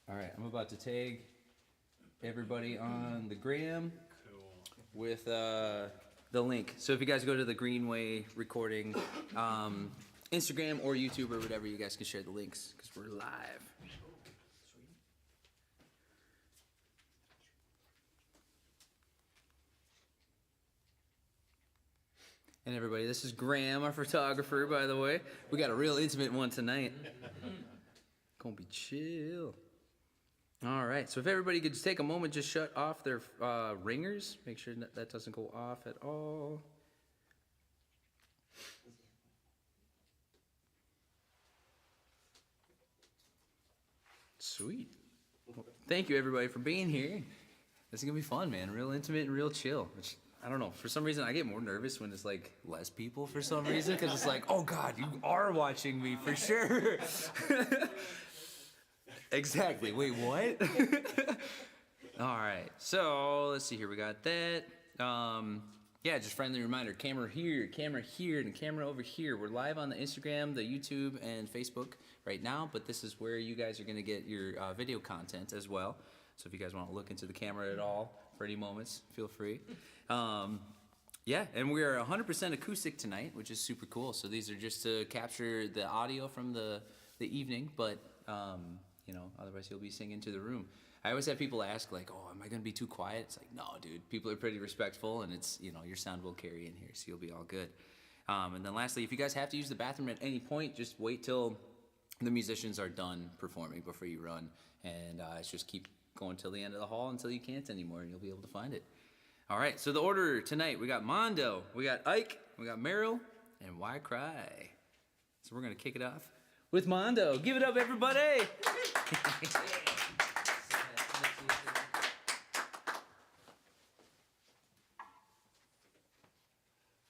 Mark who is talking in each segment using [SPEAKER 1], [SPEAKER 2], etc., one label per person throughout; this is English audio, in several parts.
[SPEAKER 1] All right, I'm about to tag everybody on the gram with the link. So if you guys go to the Greenway Recording Instagram or YouTube or whatever, you guys can share the links because we're live. And everybody, this is Graham, our photographer, by the way. We got a real intimate one tonight. Gonna be chill. All right, so if everybody could just take a moment, just shut off their ringers. Make sure that doesn't go off at all. Sweet. Well, thank you, everybody, for being here. This is gonna be fun, man. Real intimate and real chill. Which, I don't know. For some reason, I get more nervous when it's like less people. For some reason, because it's like, oh God, you are watching me for sure. Exactly. Wait, what? All right. So let's see here. We got that. Yeah, just friendly reminder. Camera here, and camera over here. We're live on the Instagram, the YouTube, and Facebook right now. But this is where you guys are going to get your video content as well. So if you guys want to look into the camera at all for any moments, feel free. Yeah, and we are 100% acoustic tonight, which is super cool. So these are just to capture the audio from the evening, but you know, otherwise you'll be singing to the room. I always have people ask, like, oh, am I going to be too quiet? It's like, no, dude, people are pretty respectful, and it's, you know, your sound will carry in here, so you'll be all good. And then lastly, if you guys have to use the bathroom at any point, just wait till the musicians are done performing before you run, and just keep going till the end of the hall until you can't anymore, and you'll be able to find it. All right, so the order tonight, we got Mondo, we got Ike, we got Meryl, and Why Cry? So we're going to kick it off with Mondo. Give it up, everybody!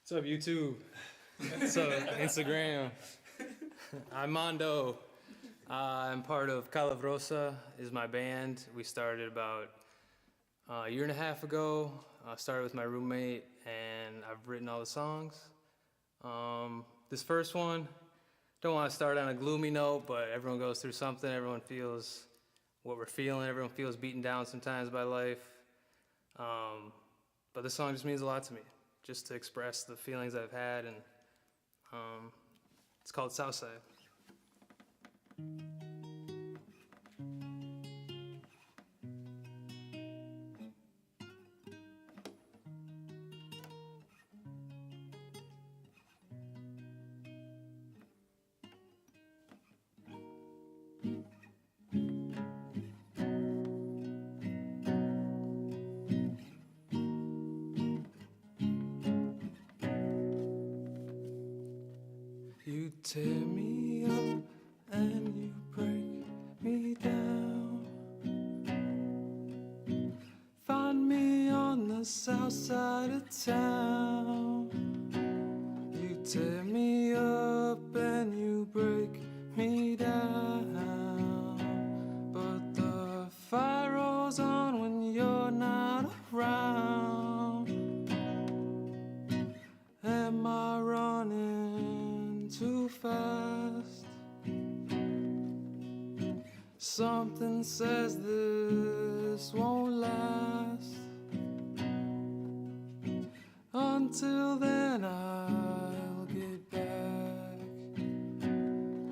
[SPEAKER 2] What's up, YouTube? What's up, Instagram? I'm Mondo. I'm part of Calabrosa, is my band. We started about a year and a half ago. I started with my roommate, and I've written all the songs. This first one, don't want to start on a gloomy note, but everyone goes through something. Everyone feels what we're feeling. Everyone feels beaten down sometimes by life. But this song just means a lot to me, just to express the feelings I've had, and it's called Southside. You tear me up and you break me down. Find me on the south side of town. You tear me up and you break me down. But the fire rolls on when you're not around. Am I running too fast? Something says this won't last. Until then I'll get back.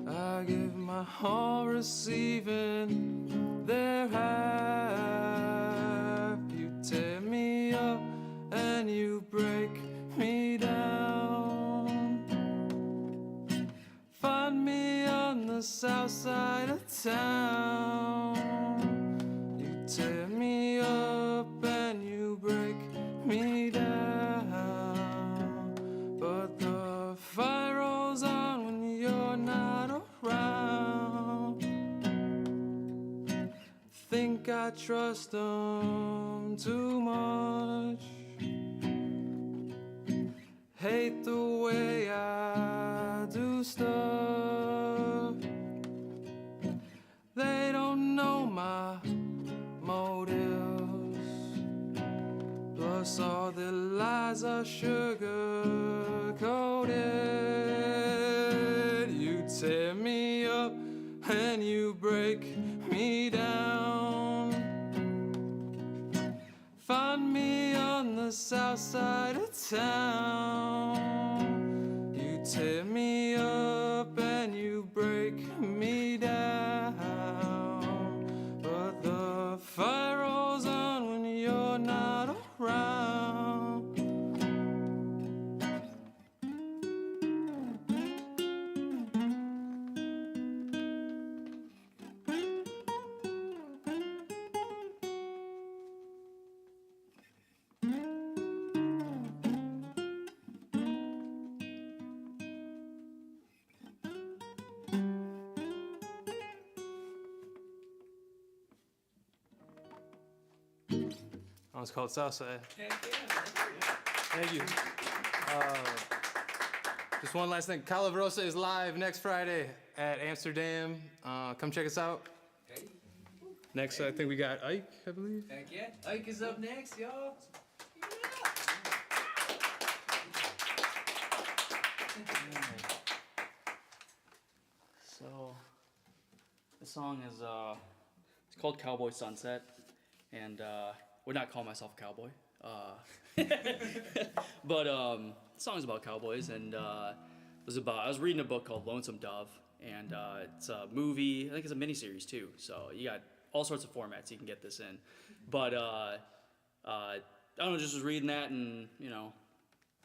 [SPEAKER 2] I give my all, receiving their half. You tear me up and you break me down. Find me on the south side of town. You tear me up and you break me down. But the fire rolls on when you're not around. Think I trust them too much. Hate the way I do stuff. They don't know my motives. Plus all their lies are sugar-coated. You tear me up and you break me down. down. You tear me up and you break me down. But the fire rolls on when you're not around. Oh, it's called Southside. Thank you. Just one last thing. Calavrosa is live next Friday at Amsterdam. Come check us out. Next, I think we got Ike, I believe.
[SPEAKER 1] Heck yeah. Ike is up next, y'all.
[SPEAKER 3] So, the song is it's called Cowboy Sunset, and would not call myself a cowboy, but the song's about cowboys, and I was reading a book called Lonesome Dove, and it's a movie. I think it's a miniseries too. So you got all sorts of formats you can get this in, but I don't know, just was reading that, and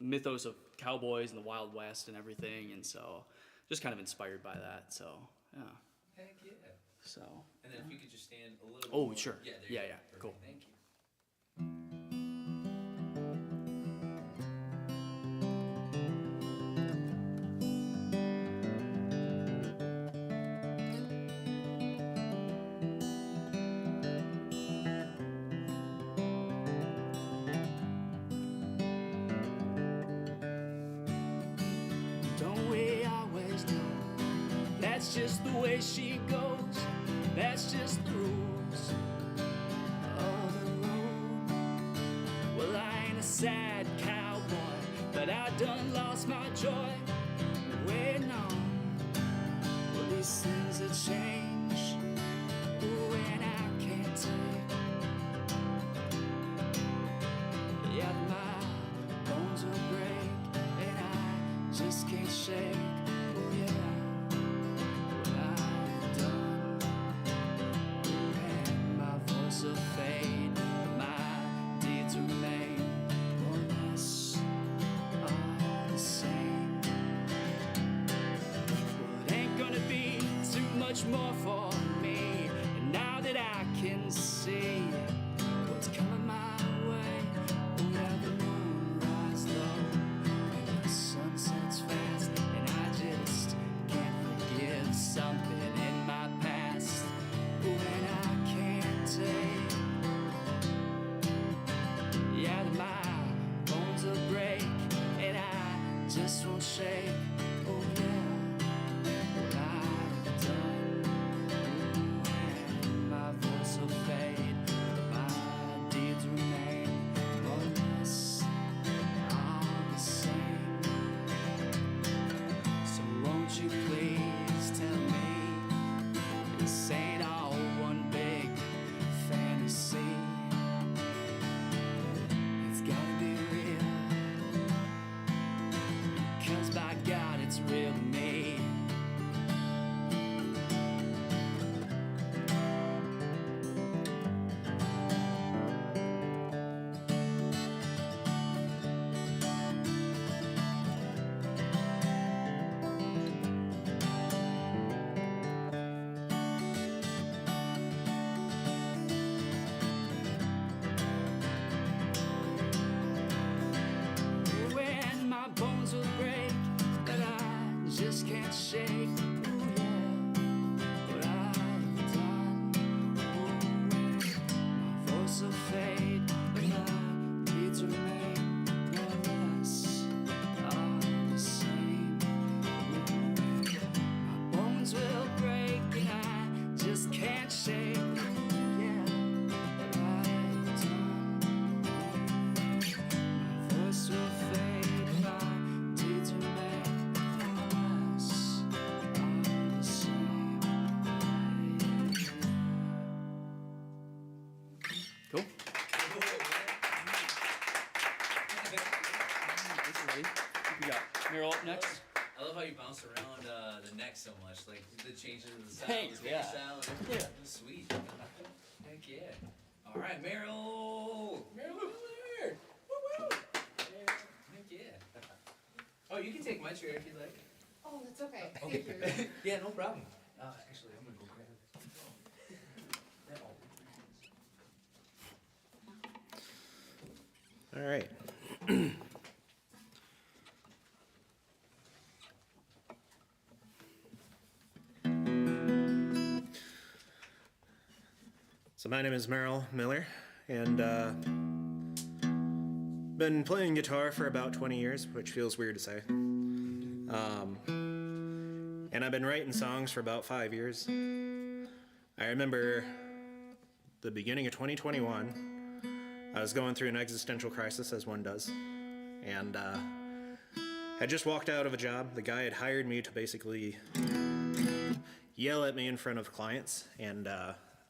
[SPEAKER 3] mythos of cowboys and the Wild West and everything, and so just kind of inspired by that. So yeah.
[SPEAKER 1] Heck yeah.
[SPEAKER 3] So.
[SPEAKER 1] And then if you could just stand a little
[SPEAKER 3] Oh,
[SPEAKER 1] more.
[SPEAKER 3] sure.
[SPEAKER 1] Yeah, there
[SPEAKER 3] Yeah,
[SPEAKER 1] you go.
[SPEAKER 3] yeah,
[SPEAKER 1] Perfect.
[SPEAKER 3] cool.
[SPEAKER 1] Thank you.
[SPEAKER 3] Don't we always know that's just the way she goes? That's just the rules of the road. Well, I ain't a sad cowboy, but I done lost my joy. Waiting on, well, these things that change. Ooh, and I can't take. Yeah, my bones will break, and I just can't shake. Oh yeah, what I've done. And my voice will fade, my deeds remain more or less all the same. Well, it ain't gonna be too much more for me, and now that I can see what's coming my way. Where the moon rises low and the sun sets fast, and I just can't forgive something in my past. When I can't take, yeah, my bones will break, and I just won't shake. Oh yeah, what I've done, and my voice will fade, but my deeds remain more or less all the same. So won't you please tell me this ain't all one big fantasy? It's gotta be real, 'cause by God it's real to me. When my bones will break, but We got Meryl up next.
[SPEAKER 1] I love how you bounce around the neck so much, like the changes of the sound,
[SPEAKER 3] Thanks,
[SPEAKER 1] the
[SPEAKER 3] yeah.
[SPEAKER 1] sound.
[SPEAKER 3] Yeah.
[SPEAKER 1] Sweet. Heck yeah. All right, Meryl. Meryl Miller. Woo woo. Heck yeah. Oh, you can take my chair if you'd like.
[SPEAKER 4] Oh, that's okay. Thank you.
[SPEAKER 1] Yeah, no problem. Actually, I'm gonna go grab it.
[SPEAKER 5] All right. So my name is Merrill Miller, and been playing guitar for about 20 years, which feels weird to say. And I've been writing songs for about 5 years. I remember the beginning of 2021, I was going through an existential crisis, as one does, and had just walked out of a job. The guy had hired me to basically yell at me in front of clients, and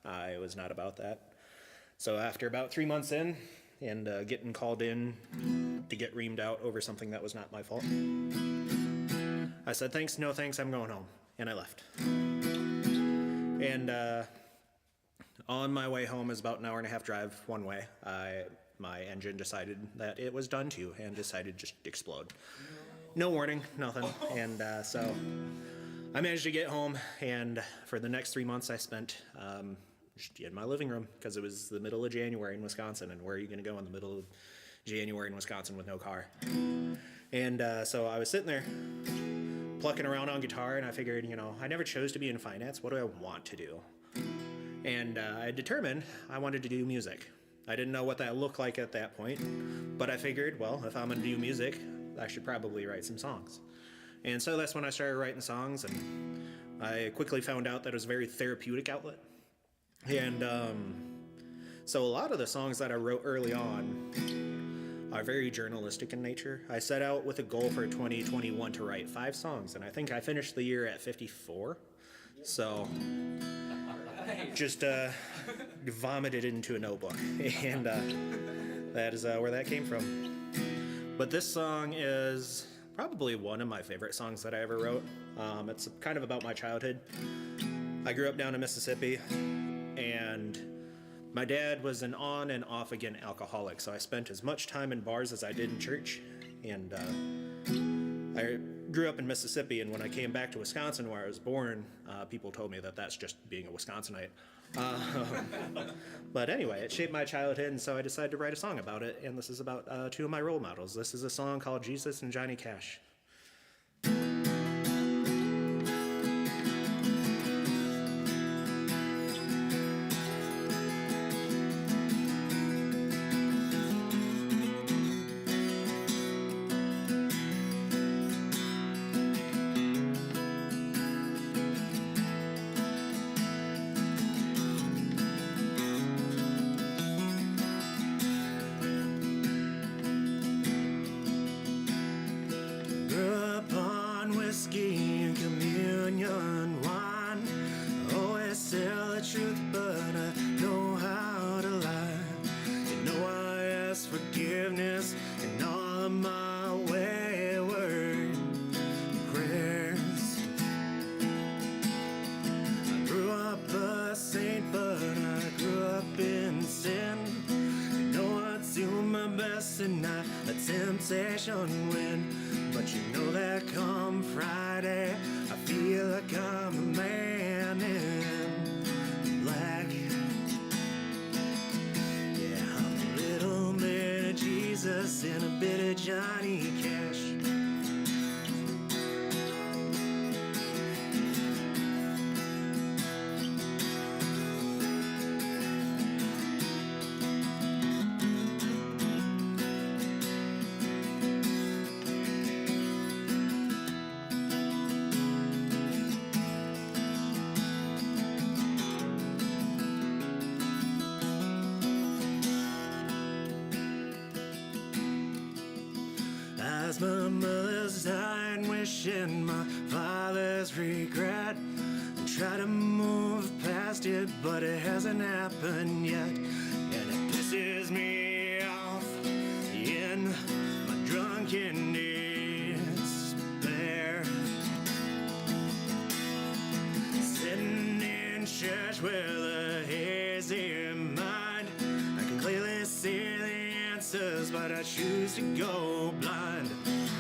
[SPEAKER 5] I was not about that. So after about 3 months in, and getting called in to get reamed out over something that was not my fault, I said, thanks, no thanks, I'm going home, and I left. And on my way home is about an 1.5-hour drive one way. My engine decided that it was done too, and decided to just explode. No warning, nothing. And so I managed to get home, and for the next 3 months I spent just in my living room, because it was the middle of January in Wisconsin, and where are you going to go in the middle of January in Wisconsin with no car? And so I was sitting there plucking around on guitar, and I figured, you know, I never chose to be in finance. What do I want to do? And I determined I wanted to do music. I didn't know what that looked like at that point, but I figured, well, if I'm going to do music, I should probably write some songs. And so that's when I started writing songs, and I quickly found out that it was a very therapeutic outlet. And so a lot of the songs that I wrote early on are very journalistic in nature. I set out with a goal for 2021 to write 5 songs, and I think I finished the year at 54. So just vomited into a notebook, and that is where that came from. But this song is probably one of my favorite songs that I ever wrote. It's kind of about my childhood. I grew up down in Mississippi, and my dad was an on and off again alcoholic, so I spent as much time in bars as I did in church. And I grew up in Mississippi, and when I came back to Wisconsin, where I was born, people told me that that's just being a Wisconsinite. But anyway, it shaped my childhood, and so I decided to write a song about it, and this is about 2 of my role models. This is a song called Jesus and Johnny Cash. And communion wine. Always tell the truth, but I know how to lie. You know I ask forgiveness in all of my wayward prayers. I grew up a saint, but I grew up in sin. You know I do my best and not a temptation win. But you know that come Friday, I feel like I'm a man in black. Yeah, I'm a little bit of Jesus and a bit of Johnny Cash. As my mother's dying, wishing my father's regret, and try to move past it, but it hasn't happened yet. And it pisses me off in my drunken days. but I choose to go blind.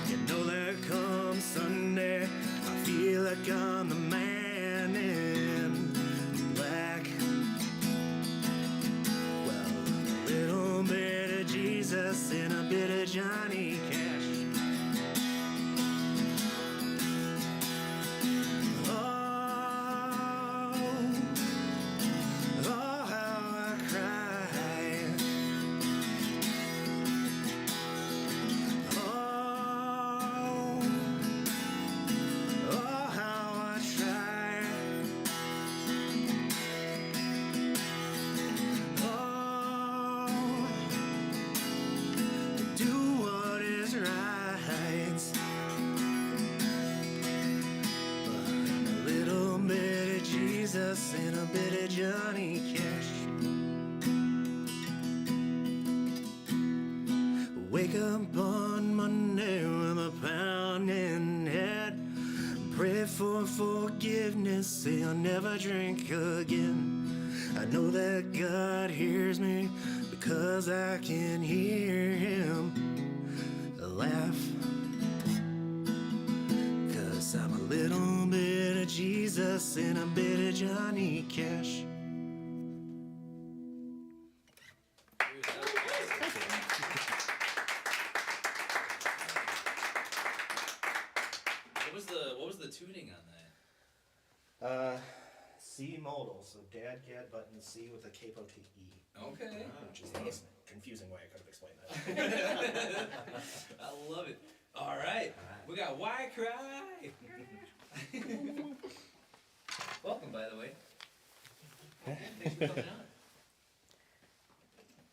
[SPEAKER 5] You know there comes Sunday, I feel like I'm the man in black. Well, a little bit of Jesus and a bit of Johnny Cash. Jesus and a bit of Johnny Cash. Wake up on Monday with a pounding head. Pray for forgiveness, say I'll never drink again. I know that God hears me because I can hear Him laugh. 'Cause I'm a little bit of Jesus and a bit of Johnny Cash.
[SPEAKER 1] What was the tuning on that?
[SPEAKER 5] C modal, so dad, cat, button, C with a capo to E.
[SPEAKER 1] Okay.
[SPEAKER 5] Which is the most confusing way I could have explained that.
[SPEAKER 1] I love it. All right. We got Why Cry. Welcome, by the way. Thanks for coming out.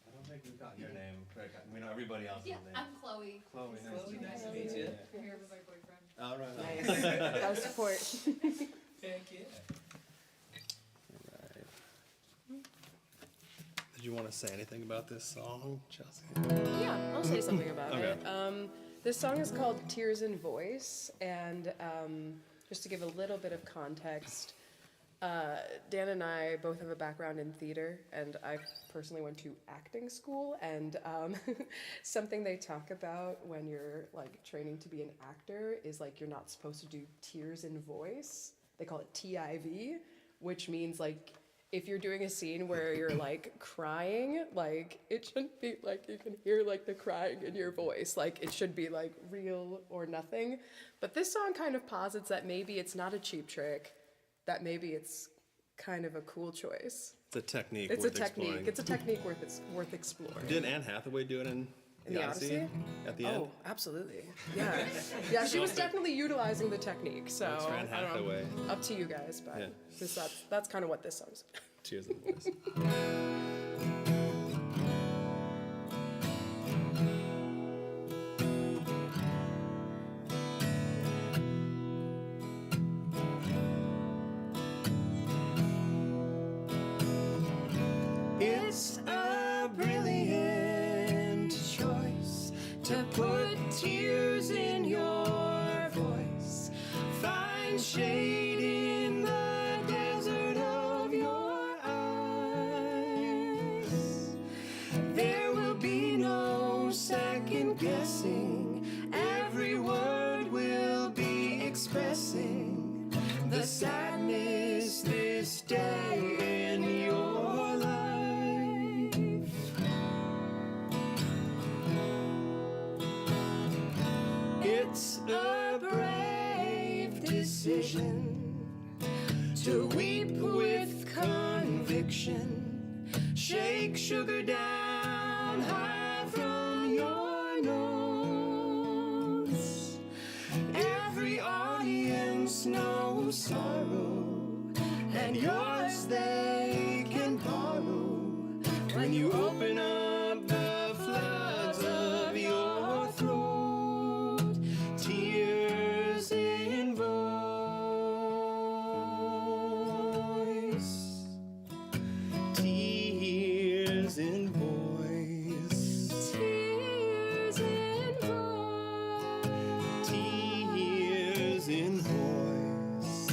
[SPEAKER 6] I don't think we got your name. We know everybody else's
[SPEAKER 4] Yeah,
[SPEAKER 6] name.
[SPEAKER 4] I'm Chloe.
[SPEAKER 6] Chloe, nice to
[SPEAKER 1] Chloe,
[SPEAKER 6] meet
[SPEAKER 1] nice
[SPEAKER 6] you.
[SPEAKER 1] to meet you.
[SPEAKER 4] I'm here with my boyfriend.
[SPEAKER 6] All right.
[SPEAKER 7] Nice. That was support.
[SPEAKER 1] Heck yeah.
[SPEAKER 6] Did you want to say anything about this song, Chelsea?
[SPEAKER 7] Yeah, I'll say something about
[SPEAKER 6] Okay.
[SPEAKER 7] it. This song is called Tears in Voice, and just to give a little bit of context, Dan and I both have a background in theater, and I personally went to acting school, and something they talk about when you're like training to be an actor is like you're not supposed to do tears in voice. They call it TIV, which means like if you're doing a scene where you're like crying, like it shouldn't be like you can hear like the crying in your voice. Like it should be like real or nothing. But this song kind of posits that maybe it's not a cheap trick, that maybe it's kind of a cool choice.
[SPEAKER 6] It's a technique
[SPEAKER 7] It's
[SPEAKER 6] worth
[SPEAKER 7] a technique.
[SPEAKER 6] exploring.
[SPEAKER 7] It's a technique worth exploring.
[SPEAKER 6] Didn't Anne Hathaway do it in the Odyssey? At the end?
[SPEAKER 7] Oh, absolutely. Yeah. Yeah, she was definitely utilizing the technique. So
[SPEAKER 6] That's for Anne
[SPEAKER 7] I don't know,
[SPEAKER 6] Hathaway.
[SPEAKER 7] up to you guys, but
[SPEAKER 6] Yeah.
[SPEAKER 7] that's kind of what this song's.
[SPEAKER 6] Tears in the voice.
[SPEAKER 5] It's a brilliant choice to put tears in your voice. Find shade in the desert of your eyes. There will be no second guessing. Every word will be expressing the sadness this day in your life. It's a brave decision to weep with conviction. Shake sugar down high from your nose. Every audience knows sorrow, and yours they can borrow. When you open up the floods of your throat, tears in voice. Tears in voice. Tears in voice. Tears in voice.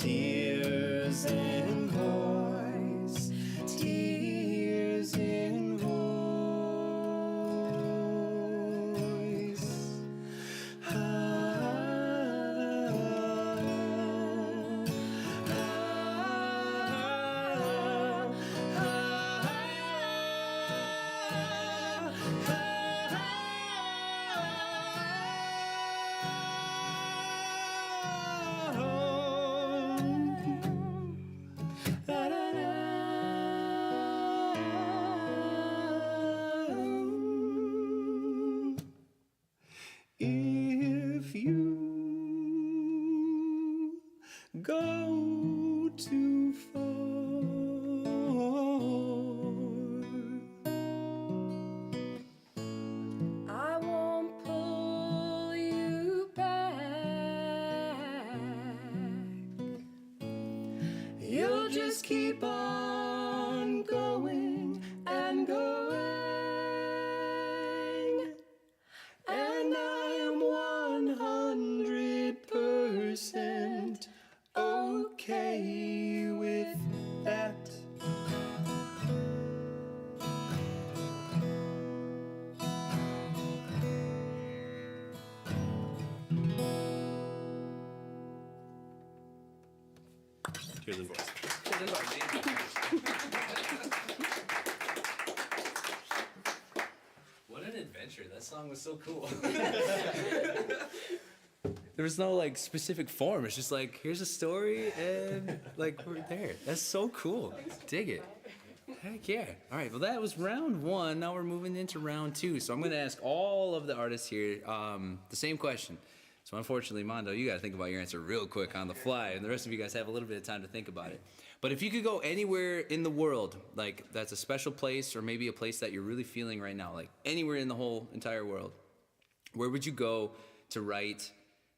[SPEAKER 5] Tears in voice. Tears in voice. go too far.
[SPEAKER 7] I won't pull you back. You'll just keep on going and going. And I am 100% okay with that.
[SPEAKER 5] Cheers, boys.
[SPEAKER 1] What an adventure. That song was so cool. There was no like specific form. It's just like, here's a story and like we're there. That's so cool. Dig it. Heck yeah. All right, well that was round one. Now we're moving into round two. So I'm gonna ask all of the artists here the same question. So unfortunately, Mondo, you gotta think about your answer real quick on the fly, and the rest of you guys have a little bit of time to think about it. But if you could go anywhere in the world, like that's a special place or maybe a place that you're really feeling right now, like anywhere in the whole entire world, where would you go to write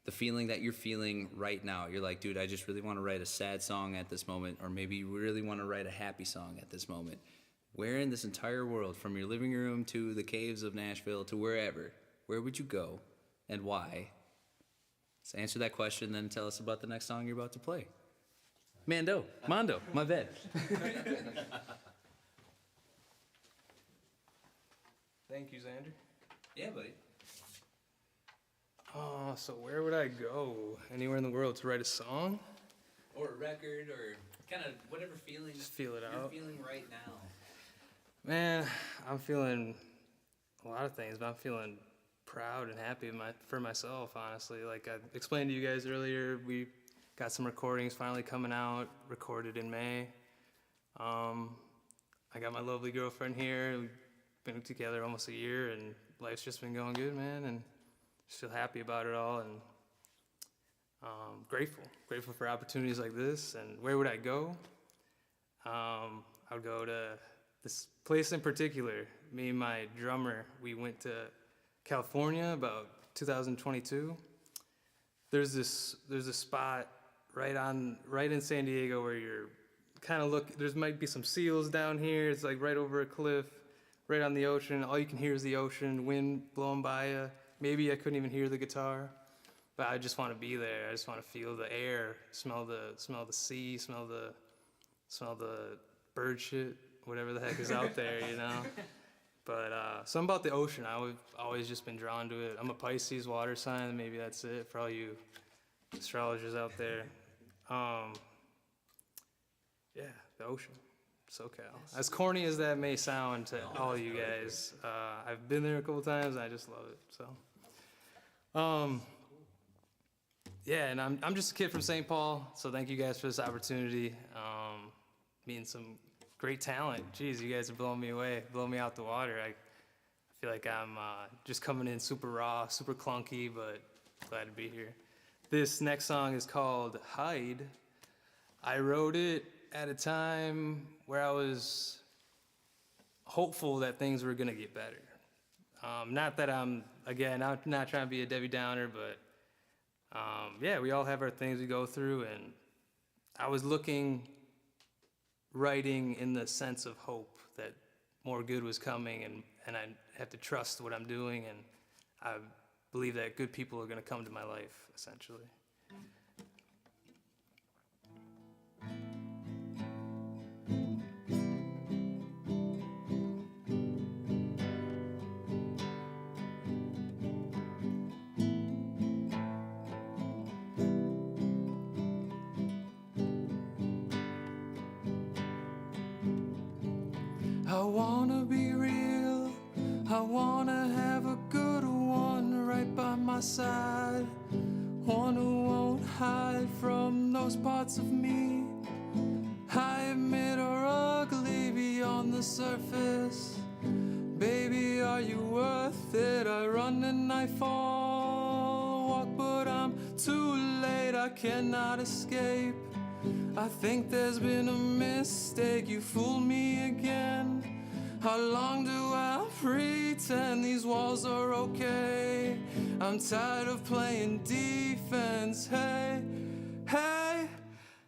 [SPEAKER 1] the feeling that you're feeling right now? You're like, dude, I just really want to write a sad song at this moment, or maybe you really want to write a happy song at this moment. Where in this entire world, from your living room to the caves of Nashville to wherever, where would you go and why? So answer that question, then tell us about the next song you're about to play. Mondo, my bad.
[SPEAKER 2] Thank you, Xander.
[SPEAKER 1] Yeah, buddy.
[SPEAKER 2] Oh, so where would I go? Anywhere in the world to write a song?
[SPEAKER 1] Or a record, or kind of whatever feeling
[SPEAKER 2] Just feel it
[SPEAKER 1] you're
[SPEAKER 2] out.
[SPEAKER 1] feeling right now.
[SPEAKER 2] Man, I'm feeling a lot of things, but I'm feeling proud and happy for myself, honestly. Like I explained to you guys earlier, we got some recordings finally coming out, recorded in May. I got my lovely girlfriend here. We've been together almost a year, and life's just been going good, man, and just feel happy about it all, and grateful for opportunities like this. And where would I go? I would go to this place in particular. Me and my drummer, we went to California about 2022. There's this spot right in San Diego where you're kind of there might be some seals down here. It's like right over a cliff, right on the ocean. All you can hear is the ocean, wind blowing by you. Maybe I couldn't even hear the guitar, but I just want to be there. I just want to feel the air, smell the sea, smell the bird shit, whatever the heck is out there, you know. But something about the ocean, I've always just been drawn to it. I'm a Pisces water sign, maybe that's it for all you astrologers out there. Yeah, the ocean, SoCal. As corny as that may sound to all you guys, I've been there a couple times and I just love it. So, yeah, and I'm just a kid from St. Paul, so thank you guys for this opportunity. Meeting some great talent. Jeez, you guys are blowing me away, blowing me out the water. I feel like I'm just coming in super raw, super clunky, but glad to be here. This next song is called Hide. I wrote it at a time where I was hopeful that things were gonna get better. Not that I'm not trying to be a Debbie Downer, but yeah, we all have our things we go through, and I was writing in the sense of hope that more good was coming, and I have to trust what I'm doing, and I believe that good people are gonna come to my life, essentially. I wanna be real, I wanna have a good one right by my side, one who won't hide from those parts of me I admit are ugly beyond the surface. Baby, are you worth it? I run and I fall, walk, but I'm too late. I cannot escape. I think there's been a mistake, you fooled me again. How long do I pretend these walls are okay? I'm tired of playing defense. Hey, hey,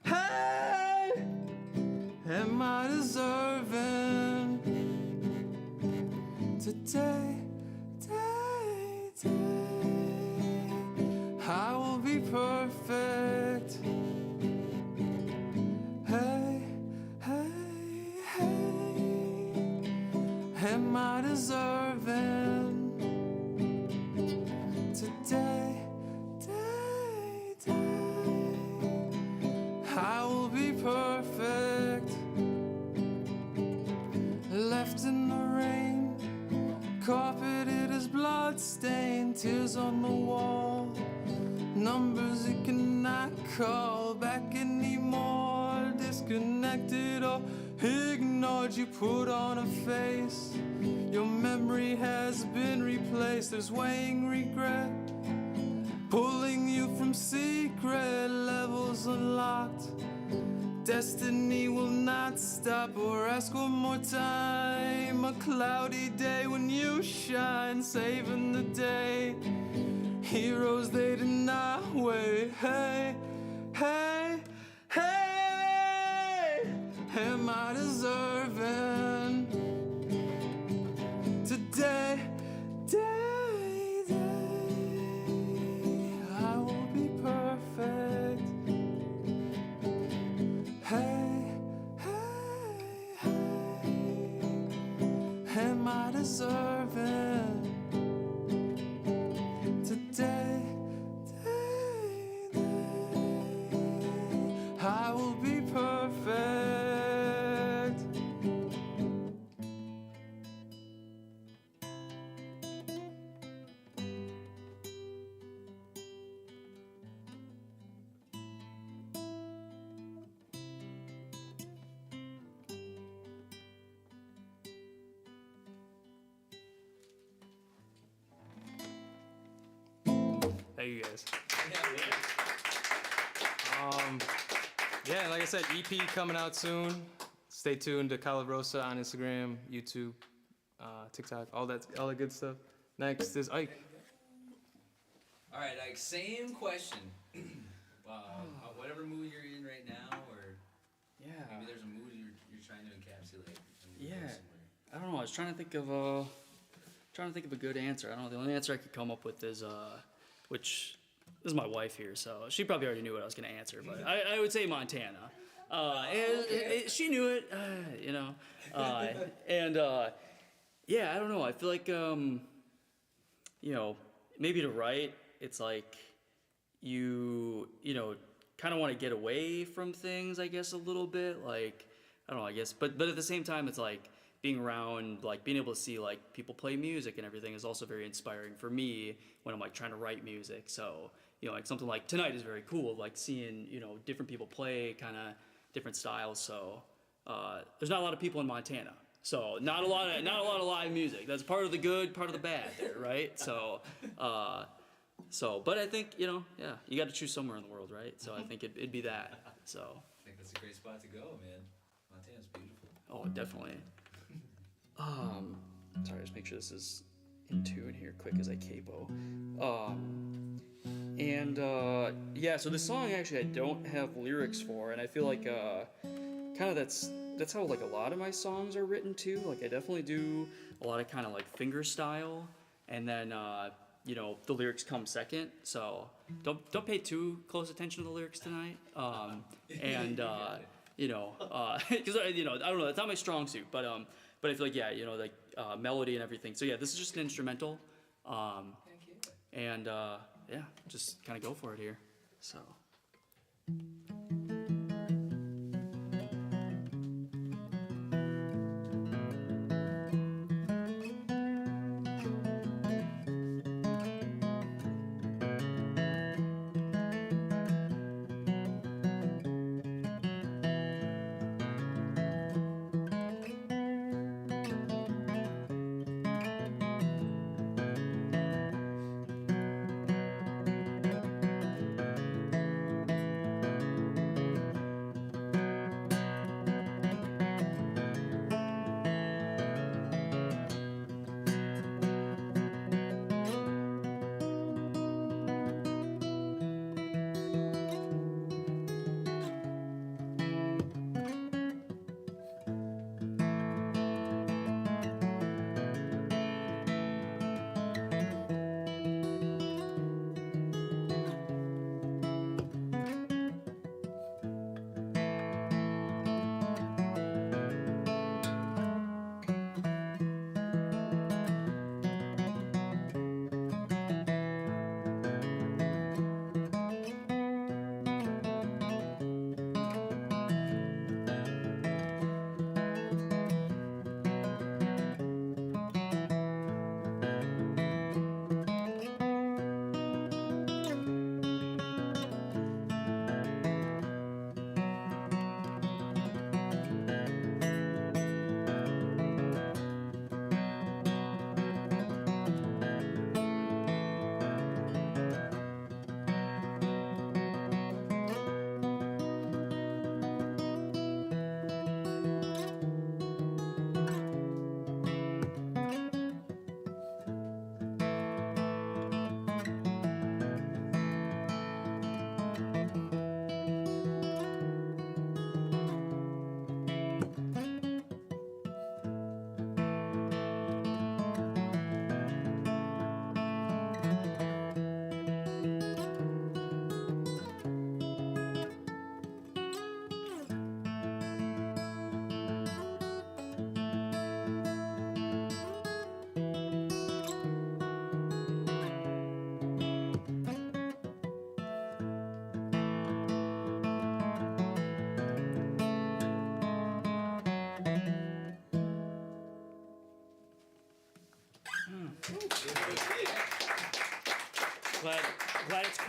[SPEAKER 2] hey, am I deserving today, I will be perfect. Hey, hey, hey, am I deserving today, I will be perfect. Left in the rain, carpeted as blood stained, tears on the wall, numbers you cannot call back anymore. Disconnected or ignored, you put on a face. Your memory has been replaced. There's weighing regret, pulling you from secret levels unlocked. Destiny will not stop or ask one more time. A cloudy day when you shine, saving the day. Heroes, they did not wait. Hey, hey, hey, am I deserving today, I will be perfect. Hey, hey, hey, am I deserving today, I will be perfect. Hey, you guys. Yeah, like I said, EP coming out soon. Stay tuned to Calabrosa on Instagram, YouTube, TikTok, all that good stuff. Next is Ike.
[SPEAKER 1] All right, Ike, same question. Whatever mood you're in right now, or maybe there's a mood you're trying to encapsulate.
[SPEAKER 8] Yeah. I don't know. I was trying to think of a good answer. I don't know. The only answer I could come up with is which this is my wife here, so she probably already knew what I was going to answer, but I would say Montana. She knew it, you know. Yeah, I don't know. I feel like, you know, maybe to write, it's like you know, kind of want to get away from things, I guess, a little bit. Like, I don't know, I guess. But at the same time, it's like being around, like being able to see like people play music and everything is also very inspiring for me when I'm like trying to write music. So, you know, like something like tonight is very cool, like seeing, you know, different people play kind of different styles. So there's not a lot of people in Montana. So not a lot of live music. That's part of the good, part of the bad there, right? So but I think, you know, yeah, you got to choose somewhere in the world, right? So I think it'd be that. So
[SPEAKER 1] I think that's a great spot to go, man. Montana's beautiful.
[SPEAKER 8] oh, definitely. Sorry, just make sure this is in tune here, quick as I capo. Yeah, so this song actually I don't have lyrics for, and I feel like kind of that's how like a lot of my songs are written too. Like I definitely do a lot of kind of like finger style, and then you know, the lyrics come second. So don't pay too close attention to the lyrics tonight. You know, because you know, I don't know, that's not my strong suit, but I feel like, yeah, you know, like melody and everything. So yeah, this is just an instrumental. And yeah, just kind of go for it here. So.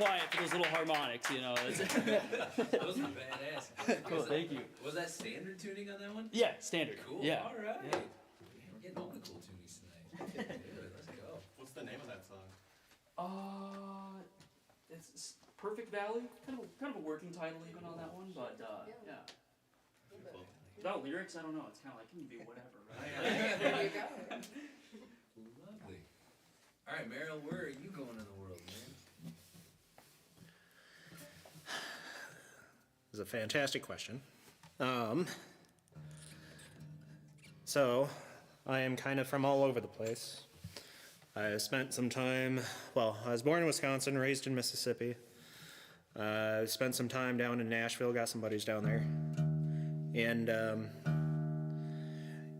[SPEAKER 8] quiet for those little harmonics, you know.
[SPEAKER 1] That was badass.
[SPEAKER 8] Cool, thank you.
[SPEAKER 1] Was that standard tuning on that one?
[SPEAKER 8] Yeah, standard.
[SPEAKER 1] Cool.
[SPEAKER 8] Yeah.
[SPEAKER 1] All right.
[SPEAKER 8] Yeah.
[SPEAKER 1] We're getting all the cool tunings tonight. Good. Let's go.
[SPEAKER 6] What's the name of that song?
[SPEAKER 8] It's Perfect Valley. Kind of a working title even on that one, but yeah.
[SPEAKER 6] Beautiful.
[SPEAKER 8] Without lyrics, I don't know. It's kind of like, it can be whatever, right?
[SPEAKER 7] There you go.
[SPEAKER 1] Lovely. All right, Meryl, where are you going in the world, man?
[SPEAKER 5] This is a fantastic question. So, I am kind of from all over the place. I spent some time, well, I was born in Wisconsin, raised in Mississippi. Spent some time down in Nashville, got some buddies down there. And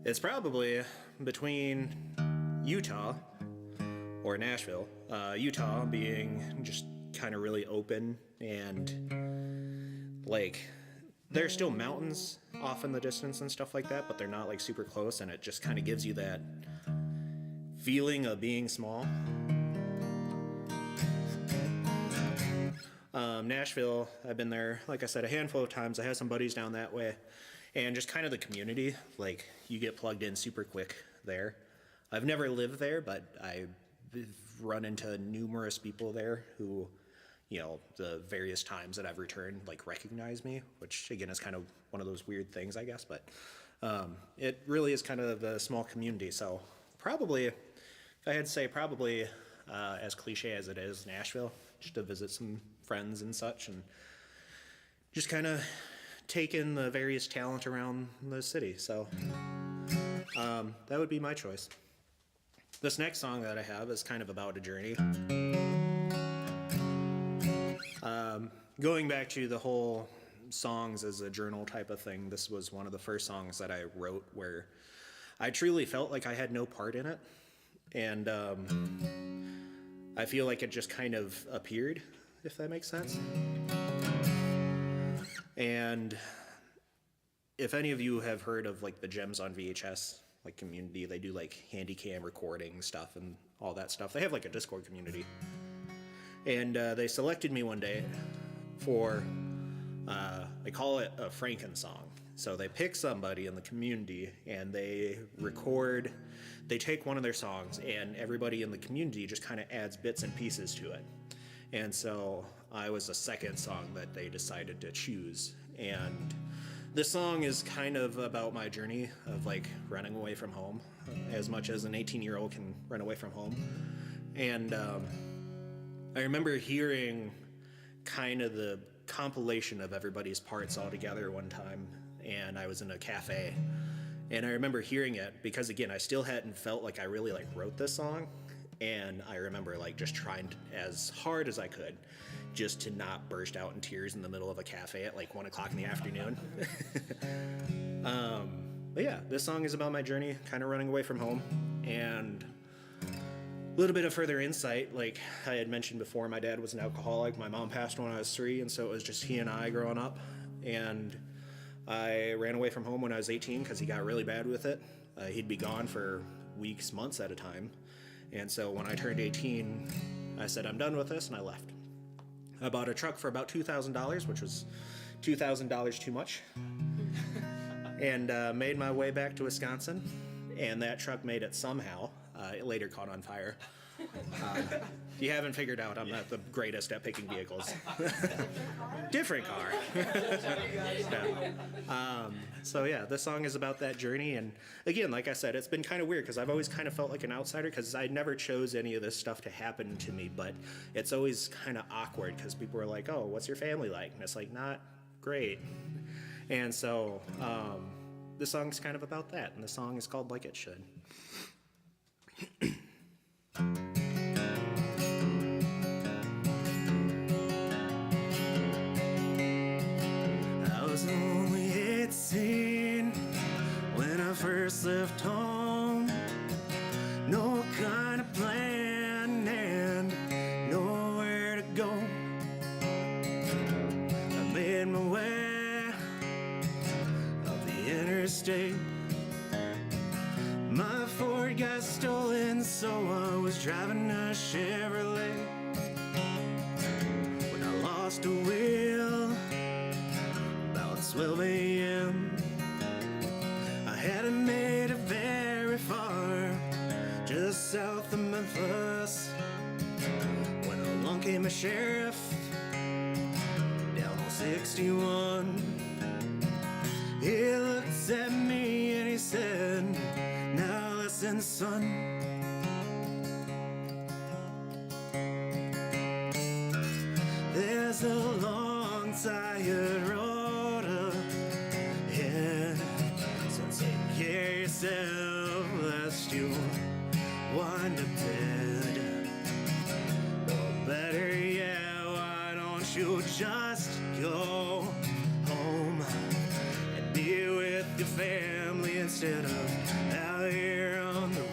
[SPEAKER 5] it's probably between Utah or Nashville. Utah being just kind of really open and like there's still mountains off in the distance and stuff like that, but they're not like super close, and it just kind of gives you that feeling of being small. Nashville, I've been there, like I said, a handful of times. I have some buddies down that way, and just kind of the community, like you get plugged in super quick there. I've never lived there, but I've run into numerous people there who, you know, the various times that I've returned, like recognize me, which again is kind of one of those weird things, I guess, but it really is kind of a small community. So probably, if I had to say, probably as cliche as it is, Nashville, just to visit some friends and such, and just kind of take in the various talent around the city. So that would be my choice. This next song that I have is kind of about a journey. Going back to the whole songs as a journal type of thing, this was one of the first songs that I wrote where I truly felt like I had no part in it. And I feel like it just kind of appeared, if that makes sense. And if any of you have heard of like the Gems on VHS like community, they do like handy cam recording stuff and all that stuff. They have like a Discord community. And they selected me one day for, they call it a Franken song. So they pick somebody in the community and they record, they take one of their songs and everybody in the community just kind of adds bits and pieces to it. And so I was the second song that they decided to choose. And this song is kind of about my journey of like running away from home, as much as an 18-year-old can run away from home. And I remember hearing kind of the compilation of everybody's parts all together one time, and I was in a cafe, and I remember hearing it because again, I still hadn't felt like I really like wrote this song, and I remember like just trying as hard as I could just to not burst out in tears in the middle of a cafe at like 1 o'clock in the afternoon. But yeah, this song is about my journey, kind of running away from home, and a little bit of further insight, like I had mentioned before, my dad was an alcoholic. My mom passed when I was 3, and so it was just he and I growing up. And I ran away from home when I was 18 because he got really bad with it. He'd be gone for weeks, months at a time. And so when I turned 18, I said, I'm done with this, and I left. I bought a truck for about $2,000, which was $2,000 too much, and made my way back to Wisconsin. And that truck made it somehow. It later caught on fire. If you haven't figured out, I'm not the greatest at picking vehicles. Different car. Yeah. So yeah, this song is about that journey. And again, like I said, it's been kind of weird because I've always kind of felt like an outsider because I never chose any of this stuff to happen to me. But it's always kind of awkward because people are like, oh, what's your family like? And it's like, not great. And so this song's kind of about that. And the song is called Like It Should. I was only 18 when I first left home. No kind of plan and nowhere to go. I made my way up the interstate. My Ford got stolen, so I was driving a Chevrolet. 12 a.m. I hadn't made it very far, just south of Memphis, when along came a sheriff down on 61. He looked at me and he said, "Now listen, son. There's a long, tired road ahead, so take care of yourself lest you wind up dead. Or better yet, why don't you just go home and be with your family instead of out here on the road?"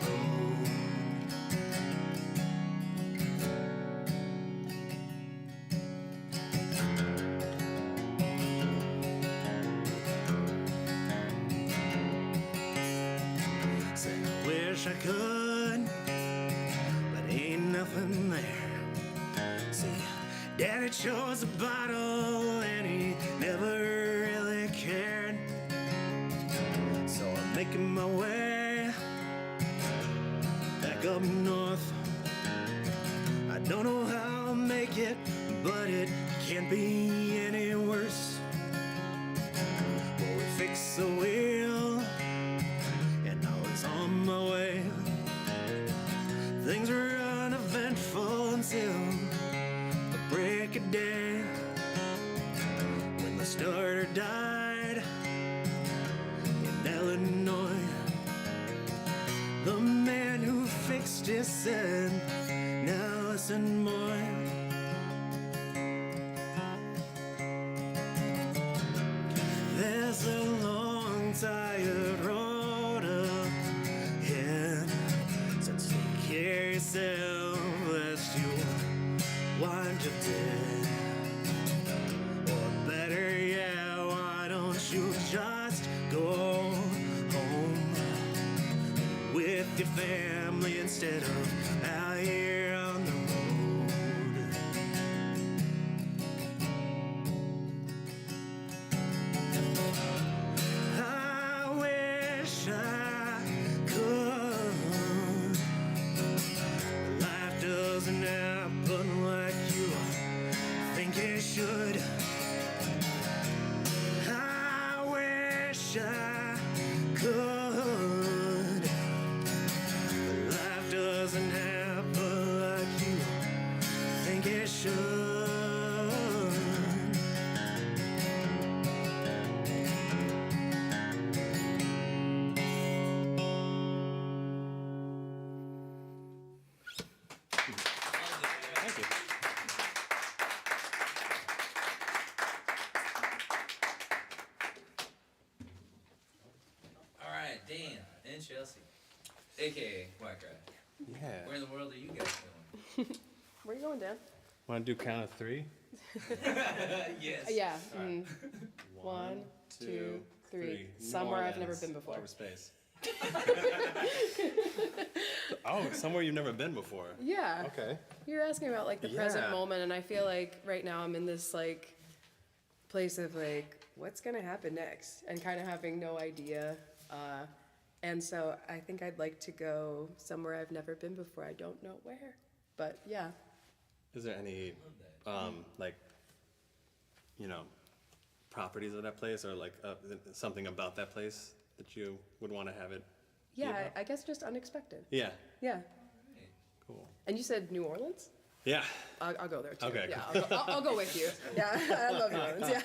[SPEAKER 5] Say, I wish I could, but ain't nothing there. See, Daddy chose a bottle and he never really cared. So I'm making my way back up north. I don't know how I'll make it, but it can't be any worse. Well, we fixed the wheel and I was on my way. Things were uneventful until the break of day, when the starter died in Illinois. The man who fixed it said, "Now listen, boy, there's a long, tired road ahead, so take care of yourself lest you wind up dead. Or better yet, why don't you just go home with your family instead of out here on the road?" I wish I could. Life doesn't happen like you think it should. I wish I could. Life doesn't happen like you think it should. Thank you.
[SPEAKER 1] All right, Dan and Chelsea, aka White Guy.
[SPEAKER 6] Yeah.
[SPEAKER 1] Where in the world are you guys going?
[SPEAKER 7] Where you going, Dan?
[SPEAKER 6] Want to do count of three?
[SPEAKER 1] Yes.
[SPEAKER 7] Yeah. 1, 2, 3. Somewhere I've never been before.
[SPEAKER 6] Over space. Oh, somewhere you've never been before.
[SPEAKER 7] Yeah.
[SPEAKER 6] Okay.
[SPEAKER 7] You're asking about like the present
[SPEAKER 6] Yeah.
[SPEAKER 7] moment, and I feel like right now I'm in this like place of like, what's gonna happen next, and kind of having no idea. And so I think I'd like to go somewhere I've never been before. I don't know where, but yeah.
[SPEAKER 6] Is there any, like, you know, properties of that place, or like something about that place that you would want to have it?
[SPEAKER 7] Yeah,
[SPEAKER 6] Yeah.
[SPEAKER 7] I guess just unexpected.
[SPEAKER 6] Yeah.
[SPEAKER 7] Yeah.
[SPEAKER 6] Cool.
[SPEAKER 7] And you said New Orleans?
[SPEAKER 6] Yeah.
[SPEAKER 7] I'll go there too.
[SPEAKER 6] Okay,
[SPEAKER 7] Yeah,
[SPEAKER 6] cool.
[SPEAKER 7] I'll go with you. Yeah, I love New Orleans. Yeah.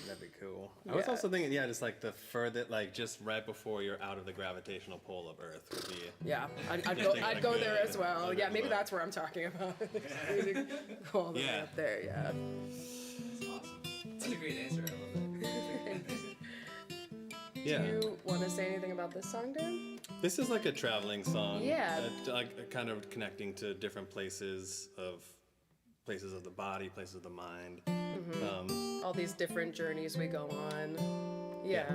[SPEAKER 6] That'd be cool. I was
[SPEAKER 7] Yeah.
[SPEAKER 6] also thinking, yeah, just like the further, like just right before you're out of the gravitational pull of Earth would be.
[SPEAKER 7] Yeah, I'd
[SPEAKER 6] Just
[SPEAKER 7] go.
[SPEAKER 6] take,
[SPEAKER 7] I'd
[SPEAKER 6] like,
[SPEAKER 7] go
[SPEAKER 6] the-
[SPEAKER 7] there as well.
[SPEAKER 6] the
[SPEAKER 7] Yeah, maybe
[SPEAKER 6] river.
[SPEAKER 7] that's where I'm talking about. Go all the way
[SPEAKER 6] Yeah.
[SPEAKER 7] up there. Yeah.
[SPEAKER 1] That's awesome. That's a great answer. I love that.
[SPEAKER 6] Yeah.
[SPEAKER 7] Do you want to say anything about this song, Dan?
[SPEAKER 6] This is like a traveling song.
[SPEAKER 7] Yeah.
[SPEAKER 6] Like kind of connecting to different places of the body, places of the mind.
[SPEAKER 7] All these different journeys we go on. Yeah.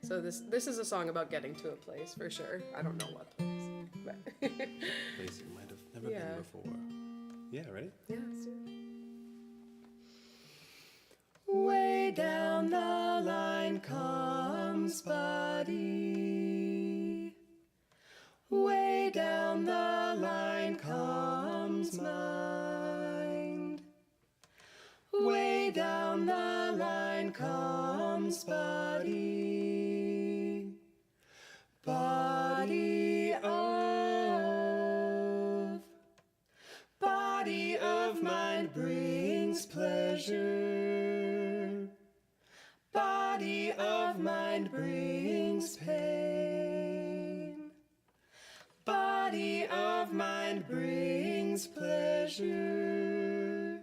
[SPEAKER 7] So this is a song about getting to a place for sure. I don't know what place, but
[SPEAKER 6] Place you might have never
[SPEAKER 7] Yeah.
[SPEAKER 6] been before. Yeah, ready?
[SPEAKER 7] yeah, let's do it. Way down
[SPEAKER 9] comes body. Way down the line comes mind. Way down the line comes body. Body of mind brings pleasure. Body of mind brings pain. Body of mind brings pleasure.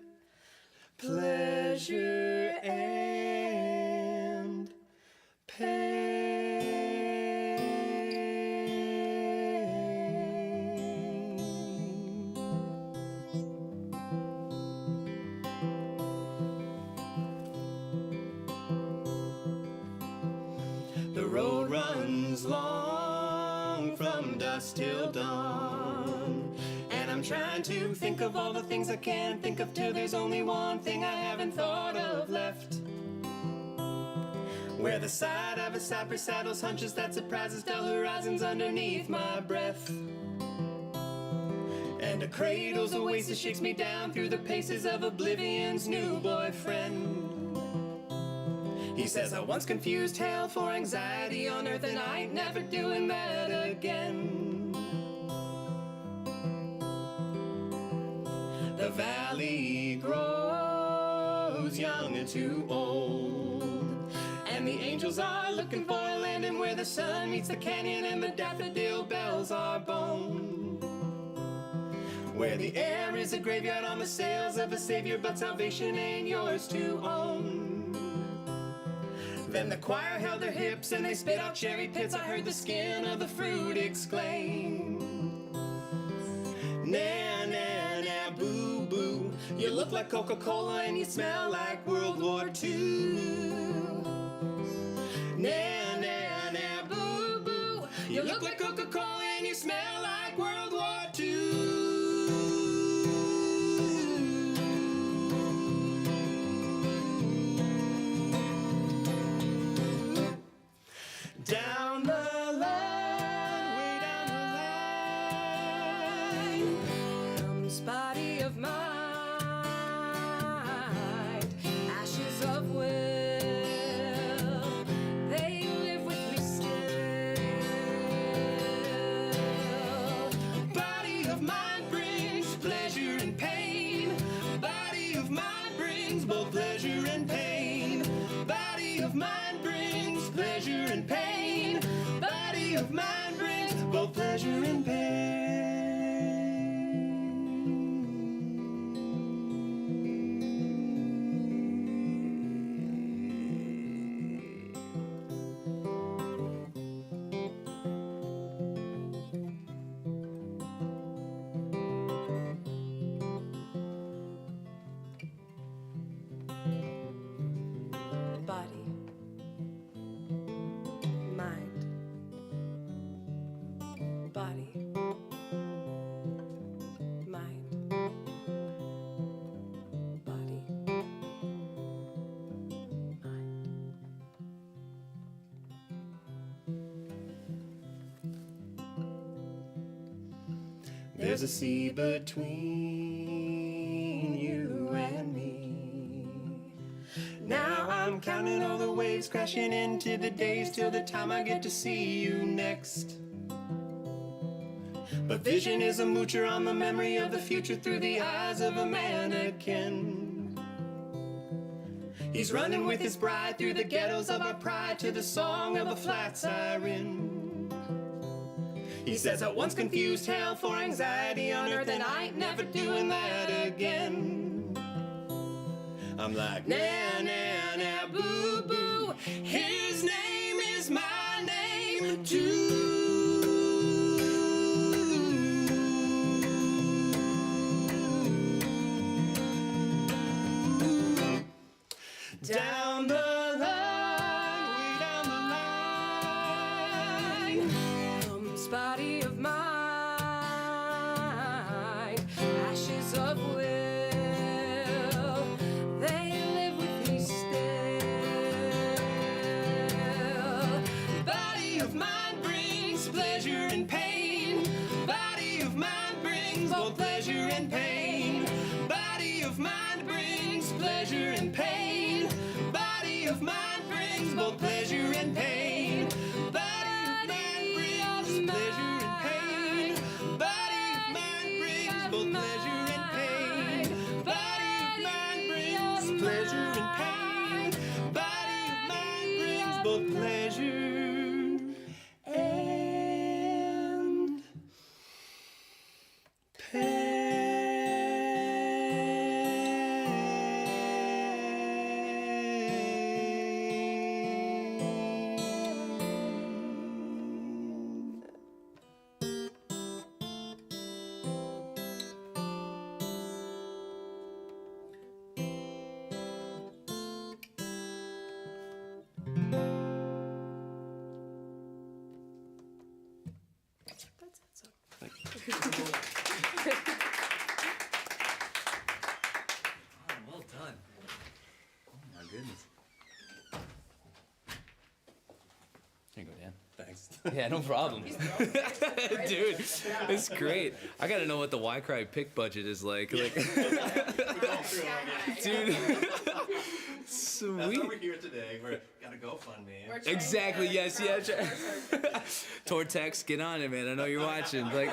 [SPEAKER 9] Pleasure and pain. The road runs long from dusk till dawn, and I'm trying to think of all the things I can't think of till there's only one thing I haven't thought of left. Where the side of a cypress saddles hunches that surprises dull horizons underneath my breath. And a cradle's oasis shakes me down through the paces of oblivion's new boyfriend. He says I once confused hell for anxiety on earth, and I ain't never doing that again. The valley grows young and too old, and the angels are looking for a landing where the sun meets the canyon and the daffodil bells are boned. Where the air is a graveyard on the sails of a savior, but salvation ain't yours to own. Then the choir held their hips and they spit out cherry pits. I heard the skin of the fruit exclaim, nah, nah, nah, boo, boo. You look like Coca-Cola and you smell like World War II. Nah, nah, nah, boo, boo. You look like Coca-Cola and you smell like World War II. Down the line, way down the line, comes body of mind, ashes of will, they live with me still. Body of mind brings pleasure and pain. Body of mind brings both pleasure and pain. Body of mind brings pleasure and pain. Body of mind brings both pleasure and pain. Body, mind, body, mind, body, mind. There's a sea between you and me. Now I'm counting all the waves crashing into the days till the time I get to see you next. But vision is a moocher on the memory of the future through the eyes of a mannequin. He's running with his bride through the ghettos of our pride to the song of a flat siren. He says I once confused hell for anxiety on earth, and I ain't never doing that again. I'm like, nah, nah, nah, boo, boo. His name is my name, too. Down the line, way down the line, comes body of mine, ashes of will, they live with me still. pleasure and pain. Body of mine brings both pleasure and pain. Body of mine brings pleasure and pain. Body of mine brings both pleasure and pain. Body of mine brings pleasure and pain. Body of mine brings both pleasure and pain.
[SPEAKER 1] Oh, well done. Oh my goodness. Here you go, Dan.
[SPEAKER 6] Thanks.
[SPEAKER 1] Yeah, no problem. Dude, it's great. I gotta know what the Y Cry pick budget is like. Dude,
[SPEAKER 6] That's why
[SPEAKER 1] sweet.
[SPEAKER 6] we're here today. We're gotta GoFundMe.
[SPEAKER 4] We're trying
[SPEAKER 1] Exactly,
[SPEAKER 4] to-
[SPEAKER 1] yes, yeah. Tortex, get on it, man. I know you're watching. Like,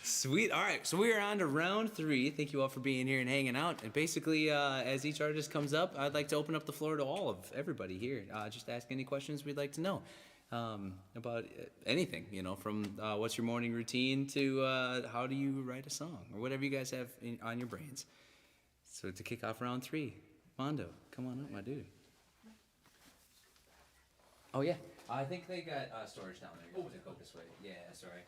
[SPEAKER 1] sweet. All right, so we are on to round 3. Thank you all for being here and hanging out. And basically, as each artist comes up, I'd like to open up the floor to all of everybody here. Just ask any questions we'd like to know about anything, you know, from what's your morning routine to how do you write a song or whatever you guys have on your brains. So to kick off round 3, Mondo, come on up, my dude. Oh yeah, I think they got storage down there. To go this way. Yeah, sorry.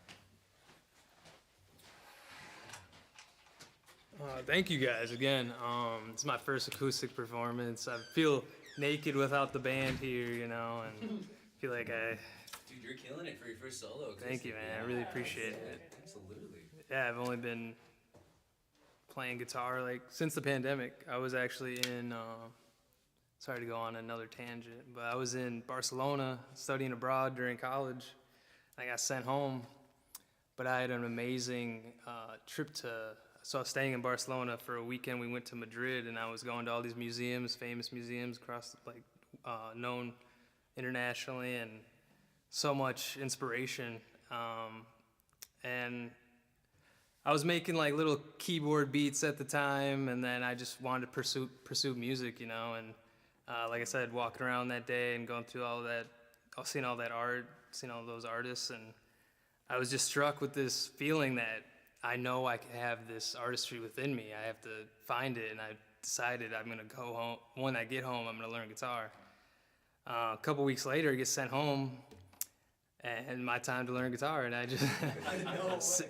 [SPEAKER 2] Thank you guys again. It's my first acoustic performance. I feel naked without the band here, you know, and feel like I.
[SPEAKER 1] Dude, you're killing it for your first solo.
[SPEAKER 2] Thank you, man. I really appreciate it.
[SPEAKER 1] Absolutely.
[SPEAKER 2] Yeah, I've only been playing guitar like since the pandemic. I was actually in. Sorry to go on another tangent, but I was in Barcelona studying abroad during college. I got sent home, but I had an amazing trip to. So I was staying in Barcelona for a weekend. We went to Madrid, and I was going to all these museums, famous museums across, like, known internationally, and so much inspiration. And I was making like little keyboard beats at the time, and then I just wanted to pursue music, you know. And like I said, walking around that day and going through all that, seeing all that art, seeing all those artists, and I was just struck with this feeling that I know I have this artistry within me. I have to find it, and I decided I'm gonna go home. When I get home, I'm gonna learn guitar. A couple weeks later, I get sent home, and my time to learn guitar. And I just,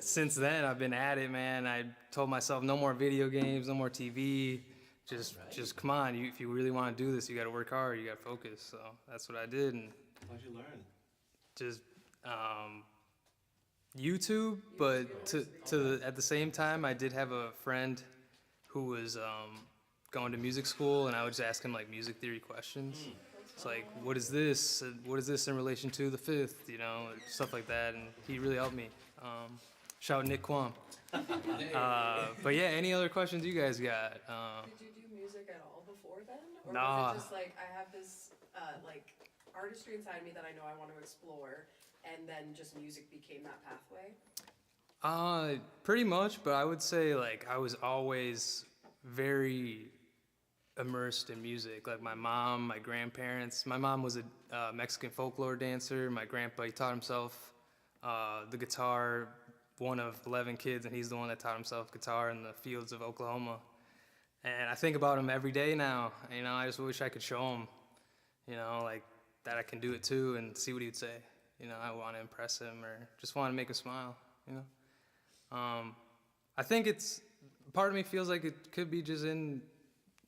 [SPEAKER 2] since then, I've been at it, man. I told myself, no more video games, no more TV. Just come on. If you really want to do this, you got to work hard. You got to focus. So that's what I did, and
[SPEAKER 6] What'd you learn?
[SPEAKER 2] just YouTube. But at the same time, I did have a friend who was going to music school, and I would just ask him like music theory questions. It's like, what is this? What is this in relation to the fifth? You know, stuff like that. And he really helped me. Shout out Nick Kwam. But yeah, any other questions you guys got?
[SPEAKER 7] Did you do music at all before then? Or
[SPEAKER 2] Nah.
[SPEAKER 7] was it just like, I have this like artistry inside me that I know I want to explore, and then just music became that pathway?
[SPEAKER 2] Pretty much, but I would say like I was always very immersed in music. Like my mom, my grandparents. My mom was a Mexican folklore dancer. My grandpa, he taught himself the guitar, one of 11 kids, and he's the one that taught himself guitar in the fields of Oklahoma. And I think about him every day now. You know, I just wish I could show him, you know, like that I can do it too, and see what he would say. You know, I want to impress him or just want to make him smile, you know. I think it's, part of me feels like it could be just in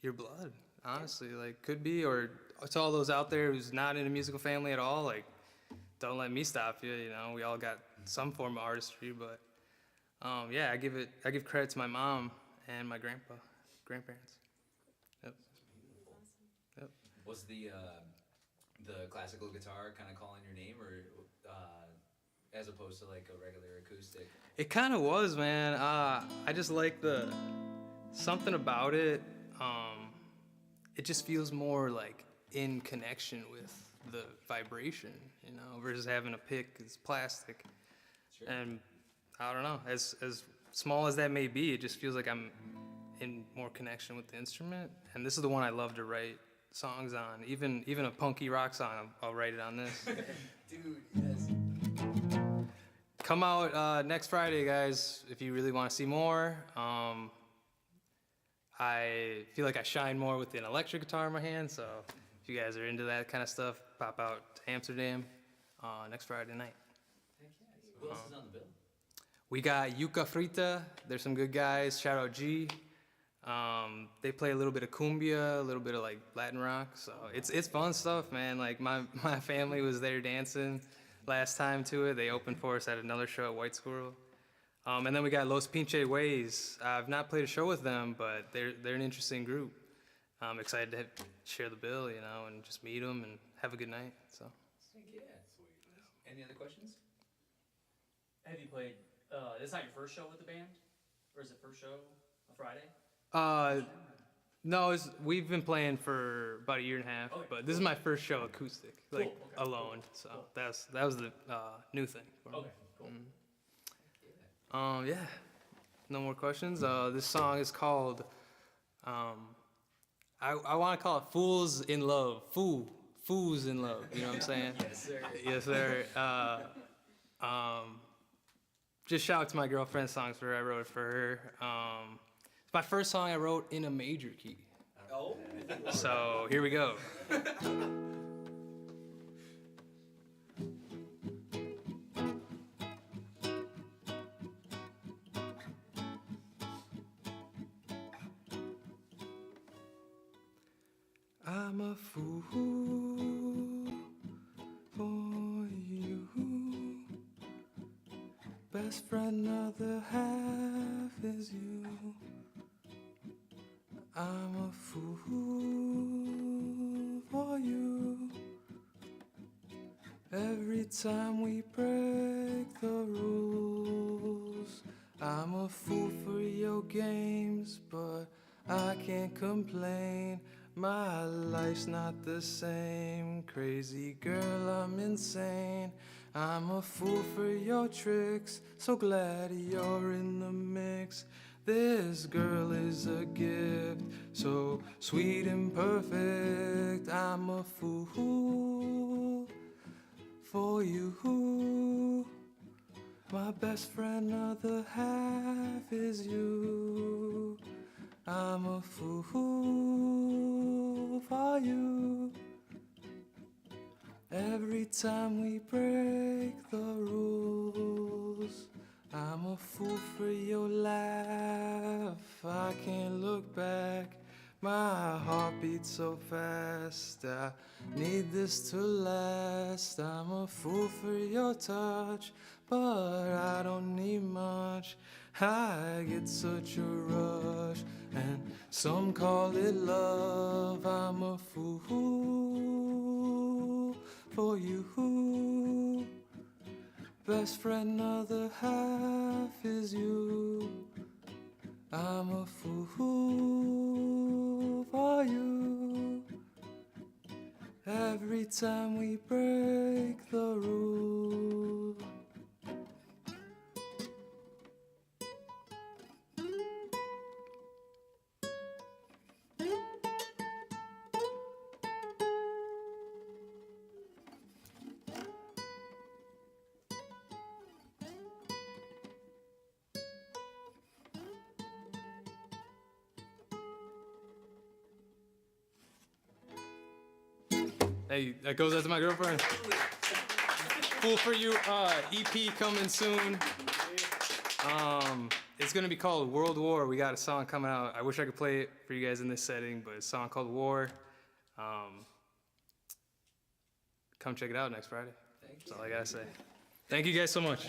[SPEAKER 2] your blood, honestly. Like, could be, or to all those out there who's not in a musical family at all, like, don't let me stop you, you know. We all got some form of artistry, but yeah, I give credit to my mom and my grandparents. Yep. Yep.
[SPEAKER 1] Was the classical guitar kind of calling your name, or as opposed to like a regular acoustic?
[SPEAKER 2] It kind of was, man. I just like something about it. it just feels more like in connection with the vibration, versus having a pick is plastic. And I don't know, as small as that may be, it just feels like I'm in more connection with the instrument. And this is the one I love to write songs on. Even a punky rock song, I'll write it on this.
[SPEAKER 1] Dude, yes.
[SPEAKER 2] Come out next Friday, guys, if you really want to see more. I feel like I shine more with an electric guitar in my hand, so if you guys are into that kind of stuff, pop out to Amsterdam next Friday night.
[SPEAKER 1] Who else is on the bill?
[SPEAKER 2] We got Yuca Frita. There's some good guys. Shout out G. They play a little bit of cumbia, a little bit of like Latin rock. So it's fun stuff, man. Like my family was there dancing last time to it. They opened for us at another show at White Squirrel. And then we got Los Pinche Ways. I've not played a show with them, but they're an interesting group. I'm excited to share the bill, and just meet them and have a good night. So.
[SPEAKER 1] Yeah. Sweet. Any other questions?
[SPEAKER 8] Have you played? This not your first show with the band, or is it first show on Friday?
[SPEAKER 2] No, we've been playing for about a year and a half,
[SPEAKER 8] Okay,
[SPEAKER 2] but this is my first show acoustic, like
[SPEAKER 8] Cool, okay,
[SPEAKER 2] alone. So
[SPEAKER 8] cool.
[SPEAKER 2] that was the new thing. For me.
[SPEAKER 8] Okay, cool.
[SPEAKER 2] Yeah. No more questions. This song is called. I want to call it "Fools in Love." Fools in Love. You know what I'm saying?
[SPEAKER 1] Yes, sir.
[SPEAKER 2] Yes, sir. Just shout out to my girlfriend's songs for her. I wrote it for her. It's my first song I wrote in a major key.
[SPEAKER 1] Oh.
[SPEAKER 2] So here we go. I'm a fool for you. Best friend, other half is you. I'm a fool for you. Every time we break the rules, I'm a fool for your games, but I can't complain. My life's not the same. Crazy girl, I'm insane. I'm a fool for your tricks. So glad you're in the mix. This girl is a gift, so sweet and perfect. I'm a fool for you. My best friend, other half is you. I'm a fool for you. Every time we break the rules, I'm a fool for your laugh. I can't look back. My heart beats so fast. I need this to last. I'm a fool for your touch, but I don't need much. I get such a rush, and some call it love. I'm a fool for you. Best friend, other half is you. I'm a fool for you. Every time we break the rules. Hey, that goes out to my girlfriend. Fool for You EP coming soon. It's gonna be called World War. We got a song coming out. I wish I could play it for you guys in this setting, but it's a song called War. Come check it out next Friday. That's all I gotta say. Thank you guys so much.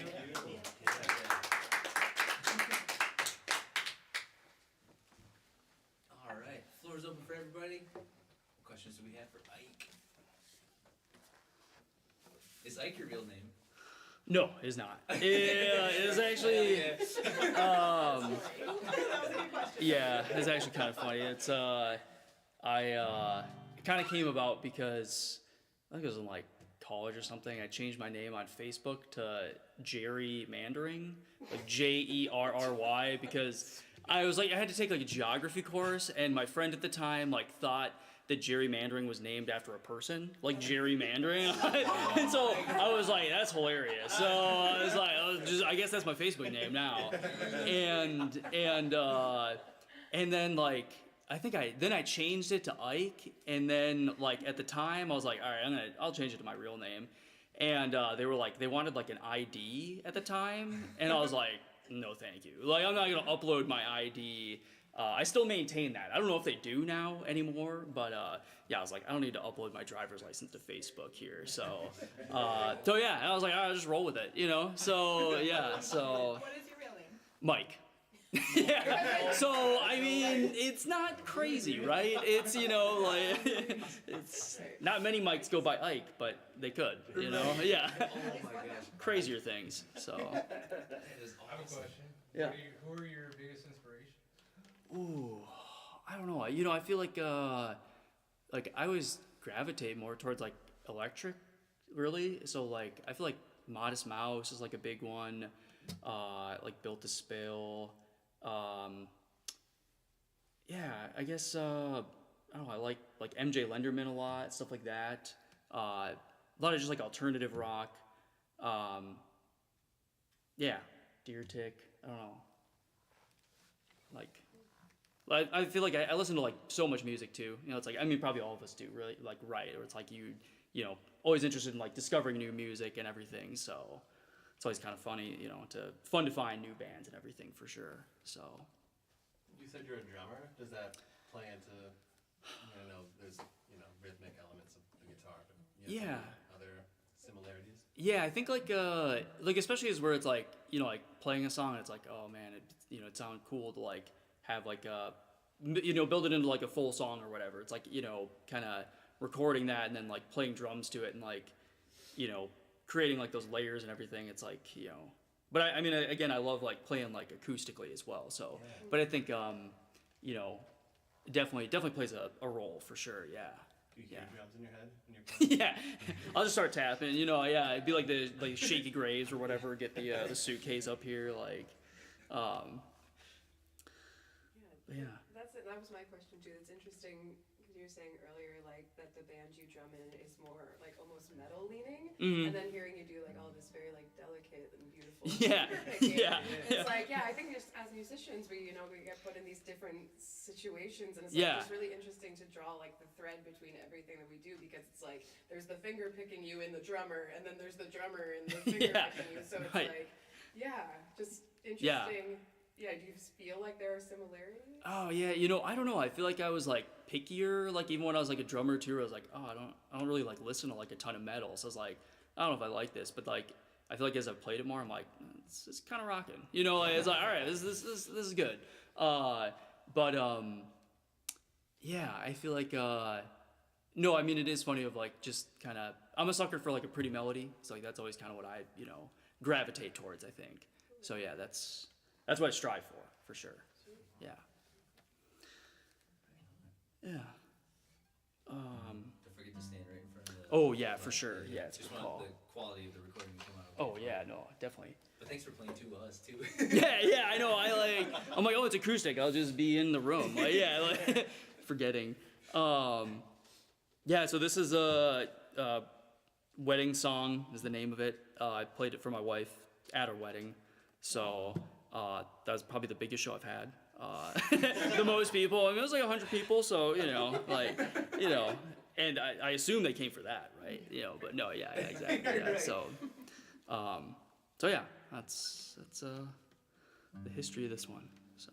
[SPEAKER 1] All right, floor is open for everybody. What questions do we have for Ike? Is Ike your real name?
[SPEAKER 8] No, it's not. Yeah, it's actually. Yeah, it's actually kind of funny. It's it kind of came about because I think it was in like college or something. I changed my name on Facebook to Jerry Mandering, like Jerry, because I was like I had to take like a geography course, and my friend at the time like thought that gerrymandering was named after a person, like gerrymandering. And so I was like, that's hilarious. So I was like, I guess that's my Facebook name now. And then like, I think I changed it to Ike. And then like at the time I was like, all right, I'll change it to my real name. And they were like, they wanted like an ID at the time. And I was like, no, thank you. Like, I'm not gonna upload my ID. I still maintain that. I don't know if they do now anymore, but yeah, I was like, I don't need to upload my driver's license to Facebook here. So yeah, and I was like, I'll just roll with it, you know? So yeah, so.
[SPEAKER 4] What is your real name?
[SPEAKER 8] Mike. Yeah. So I mean, it's not crazy, right? It's like it's not many Mikes go by Ike, but they could, you know? Yeah. Crazier things. So.
[SPEAKER 2] I have a question.
[SPEAKER 8] Yeah.
[SPEAKER 2] Who are your biggest inspirations?
[SPEAKER 8] Ooh, I don't know. I feel like I always gravitate more towards like electric, really. So like I feel like Modest Mouse is like a big one. Like Built to Spill. Yeah, I guess I don't know. I like MJ Lenderman a lot, stuff like that. A lot of just like alternative rock. Yeah, Deer Tick. I don't know. Like. I feel like I listen to like so much music too. It's like, I mean, probably all of us do, really, like, right? Or it's like always interested in like discovering new music and everything. So it's always kind of funny, fun to find new bands and everything for sure. So.
[SPEAKER 6] You said you're a drummer. Does that play into, there's, rhythmic elements of the guitar, but
[SPEAKER 8] Yeah.
[SPEAKER 6] other similarities?
[SPEAKER 8] Yeah, I think like especially as where it's like, like playing a song and it's like, oh man, it sounds cool to like have like build it into like a full song or whatever. It's like, kind of recording that and then like playing drums to it and like, creating like those layers and everything. It's like, but I mean, again, I love like playing like acoustically as well. So, but I think, definitely plays a role for sure. Yeah.
[SPEAKER 6] Do you hear drums in your head when you're playing?
[SPEAKER 8] Yeah, I'll just start tapping. Yeah, it'd be like the Shaky Graves or whatever. Get the suitcase up here, like. Yeah.
[SPEAKER 7] That was my question too. It's interesting because you were saying earlier like that the band you drum in is more like almost metal leaning, and then hearing you do like all this very like delicate and beautiful.
[SPEAKER 8] Yeah.
[SPEAKER 7] Picking,
[SPEAKER 8] Yeah.
[SPEAKER 7] It's like I think just as musicians we get put in these different situations, and it's
[SPEAKER 8] Yeah.
[SPEAKER 7] just really interesting to draw like the thread between everything that we do because it's like there's the finger picking you in the drummer, and then there's the drummer and the finger picking you. So it's
[SPEAKER 8] Right.
[SPEAKER 7] like just interesting. Yeah, do you feel like there are similarities?
[SPEAKER 8] Oh yeah, I don't know. I feel like I was like pickier. Like even when I was like a drummer too, I was like, oh, I don't really like listen to like a ton of metal. So I was like, I don't know if I like this, but like I feel like as I've played it more, I'm like, it's kind of rocking. It's like, all right, this is good. Yeah, I feel like no, I mean it is funny of like just kind of I'm a sucker for like a pretty melody. So like that's always kind of what I gravitate towards. I think. So yeah, that's what I strive for sure. Yeah. Yeah.
[SPEAKER 1] Don't forget to stand right in front of the.
[SPEAKER 8] Oh yeah, for sure. Yeah, it's a
[SPEAKER 1] Just
[SPEAKER 8] good
[SPEAKER 1] want
[SPEAKER 8] call.
[SPEAKER 1] the quality of the recording to come out.
[SPEAKER 8] Oh yeah, no, definitely.
[SPEAKER 1] But thanks for playing to us too.
[SPEAKER 8] Yeah, I know. I'm like, oh, it's acoustic. I'll just be in the room. Like, yeah, like, forgetting. Yeah, so this is a wedding song is the name of it. I played it for my wife at her wedding. So that was probably the biggest show I've had. The most people. I mean, it was like 100 people. So and I assume they came for that, right? But no, yeah, exactly. Yeah.
[SPEAKER 7] Right.
[SPEAKER 8] So yeah, that's the history of this one. So.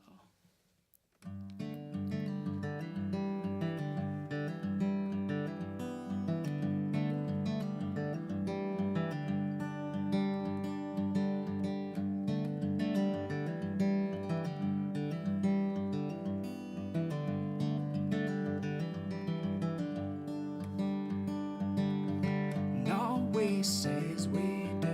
[SPEAKER 3] And always says we do.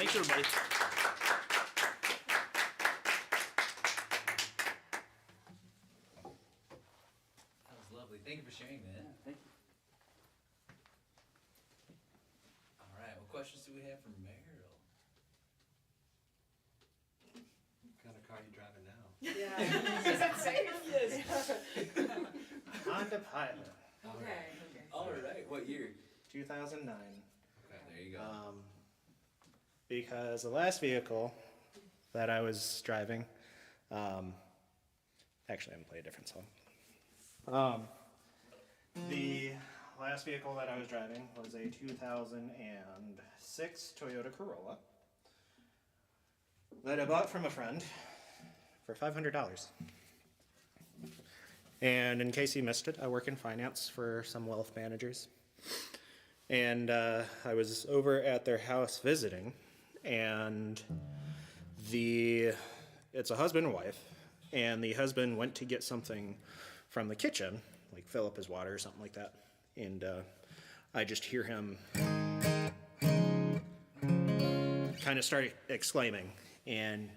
[SPEAKER 8] Thanks, everybody.
[SPEAKER 1] That was lovely. Thank you for sharing that.
[SPEAKER 8] Thank you.
[SPEAKER 1] All right, what questions do we have from Meryl?
[SPEAKER 6] What kind of car are you driving now?
[SPEAKER 7] Yeah. Is that safe? Yes.
[SPEAKER 5] Honda Pilot,
[SPEAKER 7] Okay.
[SPEAKER 1] All right, what year?
[SPEAKER 5] 2009.
[SPEAKER 1] Okay, there you go.
[SPEAKER 5] Because the last vehicle that I was driving, actually, I'm gonna play a different song. The last vehicle that I was driving was a 2006 Toyota Corolla that I bought from a friend for $500. And in case you missed it, I work in finance for some wealth managers. And I was over at their house visiting, and it's a husband and wife, and the husband went to get something from the kitchen, like fill up his water or something like that, and I just hear him kind of start exclaiming, and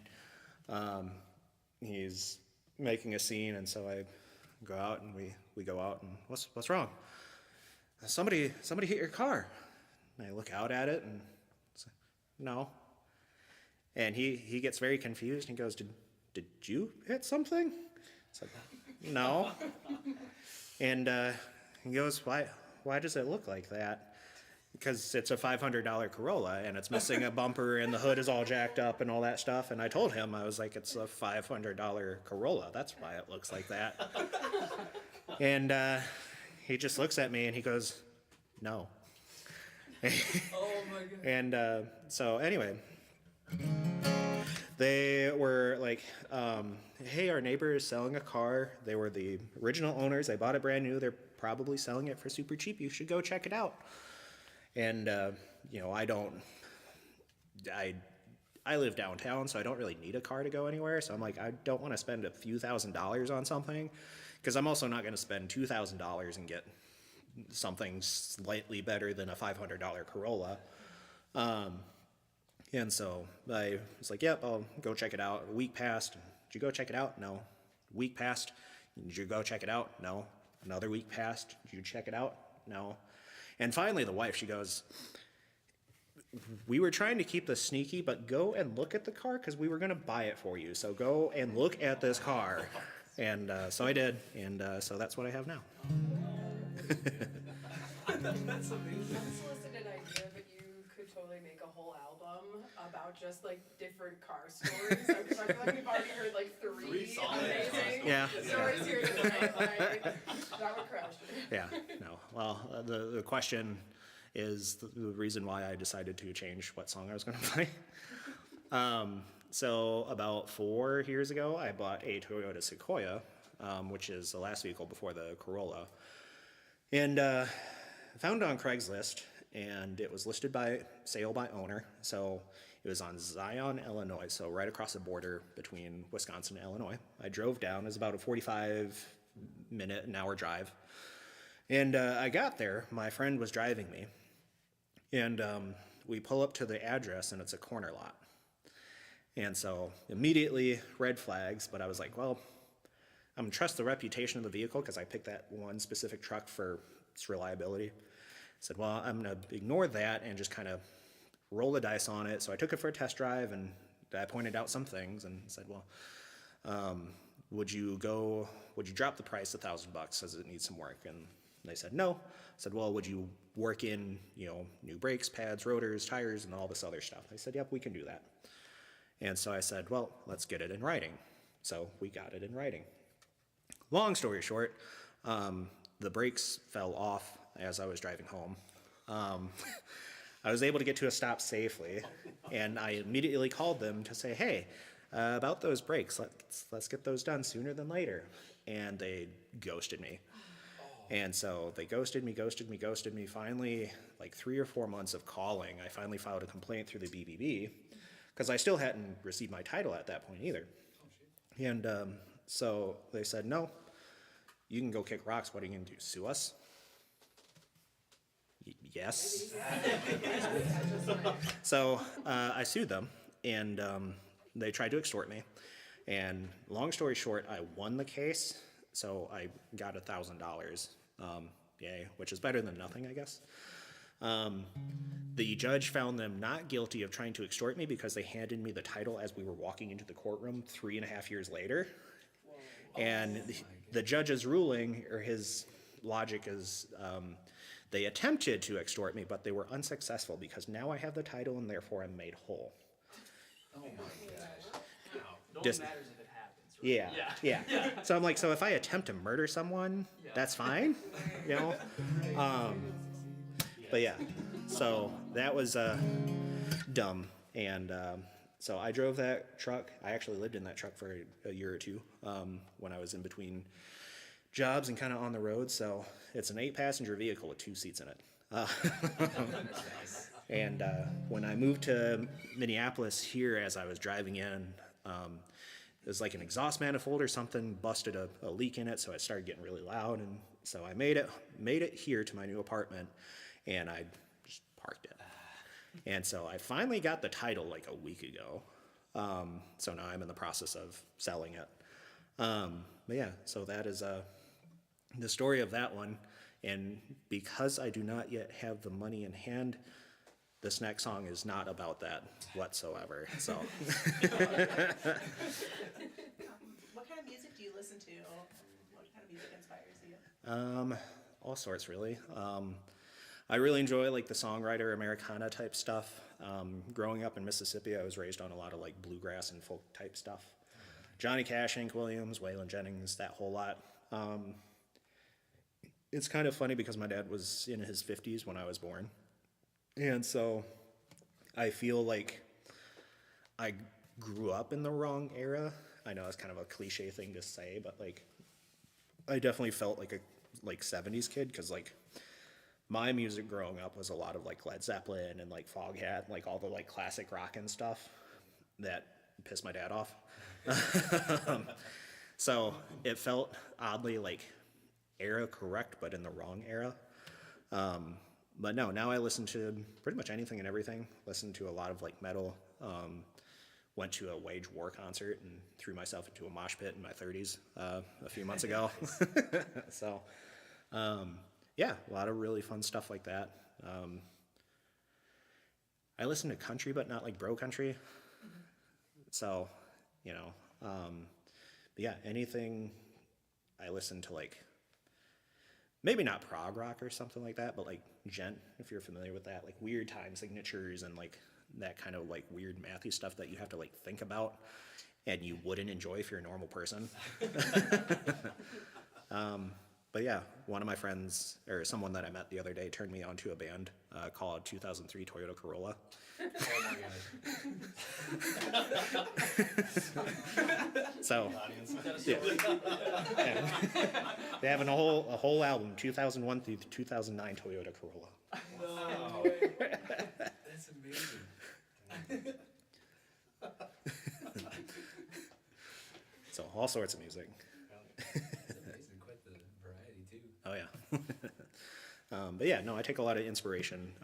[SPEAKER 5] he's making a scene, and so I go out, and we go out, and what's wrong? Somebody hit your car. And I look out at it and say, no. And he gets very confused and he goes, did you hit something? It's like, no. And he goes, why does it look like that? Because it's a $500 Corolla and it's missing a bumper and the hood is all jacked up and all that stuff. And I told him, I was like, it's a $500 Corolla. That's why it looks like that. And he just looks at me and he goes, no.
[SPEAKER 1] Oh my God.
[SPEAKER 5] And so anyway, they were like, hey, our neighbor is selling a car. They were the original owners. They bought it brand new. They're probably selling it for super cheap. You should go check it out. And, you know, I live downtown, so I don't really need a car to go anywhere. So I'm like, I don't want to spend a few $1,000s on something, because I'm also not going to spend $2,000 and get something slightly better than a $500 Corolla. And so I was like, yep, I'll go check it out. A week passed. Did you go check it out? No. Week passed. Did you go check it out? No. Another week passed. Did you check it out? No. And finally, the wife, she goes, we were trying to keep this sneaky, but go and look at the car because we were going to buy it for you. So go and look at this car. And so I did. And so that's what I have now.
[SPEAKER 7] That's amazing. Unsolicited idea, but you could totally make a whole album about just like different car stories. Because I feel like we've already heard like three amazing stories here tonight. Like, that would crush.
[SPEAKER 5] Yeah, no. Well, the question is the reason why I decided to change what song I was going to play. So about 4 years ago, I bought a Toyota Sequoia, which is the last vehicle before the Corolla. And found it on Craigslist, and it was listed by sale by owner. So it was on Zion, Illinois, so right across the border between Wisconsin and Illinois. I drove down. It was about a 45-minute, an hour drive. And I got there. My friend was driving me. And we pull up to the address, and it's a corner lot. And so immediately red flags, but I was like, well, I'm gonna trust the reputation of the vehicle because I picked that one specific truck for its reliability. I said, well, I'm gonna ignore that and just kind of roll the dice on it. So I took it for a test drive and I pointed out some things and said, well, would you drop the price $1,000 because it needs some work? And they said, no. I said, well, would you work in, new brakes, pads, rotors, tires, and all this other stuff? They said, yep, we can do that. And so I said, well, let's get it in writing. So we got it in writing. Long story short, the brakes fell off as I was driving home. I was able to get to a stop safely, and I immediately called them to say, hey, about those brakes, let's get those done sooner than later. And they ghosted me. And so they ghosted me. Finally, like 3 or 4 months of calling, I finally filed a complaint through the BBB, because I still hadn't received my title at that point either. And so they said, no, you can go kick rocks. What are you going to do, sue us? Yes. So I sued them, and they tried to extort me. And long story short, I won the case, so I got $1,000. Yay, which is better than nothing, I guess. The judge found them not guilty of trying to extort me because they handed me the title as we were walking into the courtroom 3.5 years later. And the judge's ruling, or his logic is, they attempted to extort me, but they were unsuccessful because now I have the title and therefore I'm made whole.
[SPEAKER 8] Oh my gosh. It
[SPEAKER 5] Just-
[SPEAKER 8] only matters if it happens, right?
[SPEAKER 5] Yeah. So I'm like, so if I attempt to murder someone, that's fine, you know? But yeah, so that was dumb. And so I drove that truck. I actually lived in that truck for a year or two when I was in between jobs and kind of on the road. So it's an 8-passenger vehicle with 2 seats in it. And when I moved to Minneapolis here, as I was driving in, it was like an exhaust manifold or something busted a leak in it, so it started getting really loud. And so I made it here to my new apartment, and I just parked it. And so I finally got the title like a week ago. So now I'm in the process of selling it. But yeah, so that is the story of that one. And because I do not yet have the money in hand, this next song is not about that whatsoever. So
[SPEAKER 10] What kind of music do you listen to? What kind of music inspires you?
[SPEAKER 5] all sorts really. I really enjoy like the Songwriter Americana type stuff. Growing up in Mississippi, I was raised on a lot of like bluegrass and folk type stuff. Johnny Cash, Hank Williams, Waylon Jennings, that whole lot. It's kind of funny because my dad was in his 50s when I was born. And so I feel like I grew up in the wrong era. I know it's kind of a cliche thing to say, but like I definitely felt like a 70s kid because like my music growing up was a lot of like Led Zeppelin and like Foghat, like all the like classic rock and stuff that pissed my dad off. So it felt oddly like era correct, but in the wrong era. But no, now I listen to pretty much anything and everything. Listen to a lot of like metal. Went to a Wage War concert and threw myself into a mosh pit in my 30s a few months ago. So yeah, a lot of really fun stuff like that. I listen to country, but not like bro country. So, you know, but yeah, anything I listen to like, maybe not prog rock or something like that, but like gent, if you're familiar with that, like weird time signatures and like that kind of like weird mathy stuff that you have to like think about and you wouldn't enjoy if you're a normal person. But yeah, one of my friends, or someone that I met the other day, turned me on to a band called 2003 Toyota Corolla.
[SPEAKER 2] Oh my gosh.
[SPEAKER 5] So, yeah. Yeah. They have a whole album, 2001 through 2009 Toyota Corolla.
[SPEAKER 2] No. That's amazing.
[SPEAKER 5] So all sorts of music.
[SPEAKER 2] That's amazing. Quite the variety too.
[SPEAKER 5] Oh yeah. But yeah, no, I take a lot of inspiration.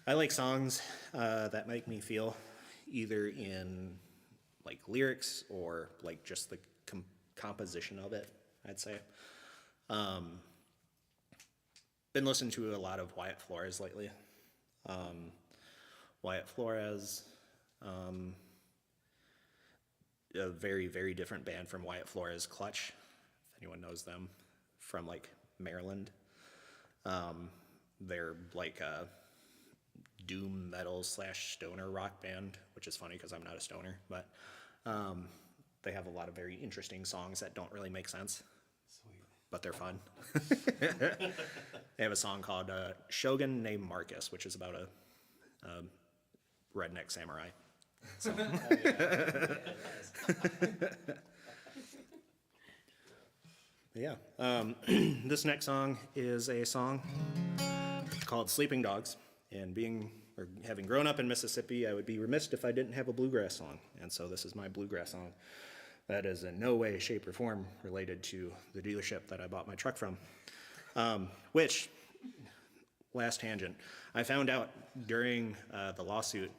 [SPEAKER 5] I like songs that make me feel either in like lyrics or like just the composition of it, I'd say. Been listening to a lot of Wyatt Flores lately. Wyatt Flores, a very, very different band from Wyatt Flores, Clutch, if anyone knows them, from like Maryland. They're like a doom metal / stoner rock band, which is funny because I'm not a stoner, but they have a lot of very interesting songs that don't really make sense.
[SPEAKER 2] Sweet.
[SPEAKER 5] But they're fun. They have a song called Shogun Named Marcus, which is about a redneck samurai. So. Yeah. This next song is a song called Sleeping Dogs. And having grown up in Mississippi, I would be remiss if I didn't have a bluegrass song. And so this is my bluegrass song. That is in no way, shape, or form related to the dealership that I bought my truck from. Which, last tangent. I found out during the lawsuit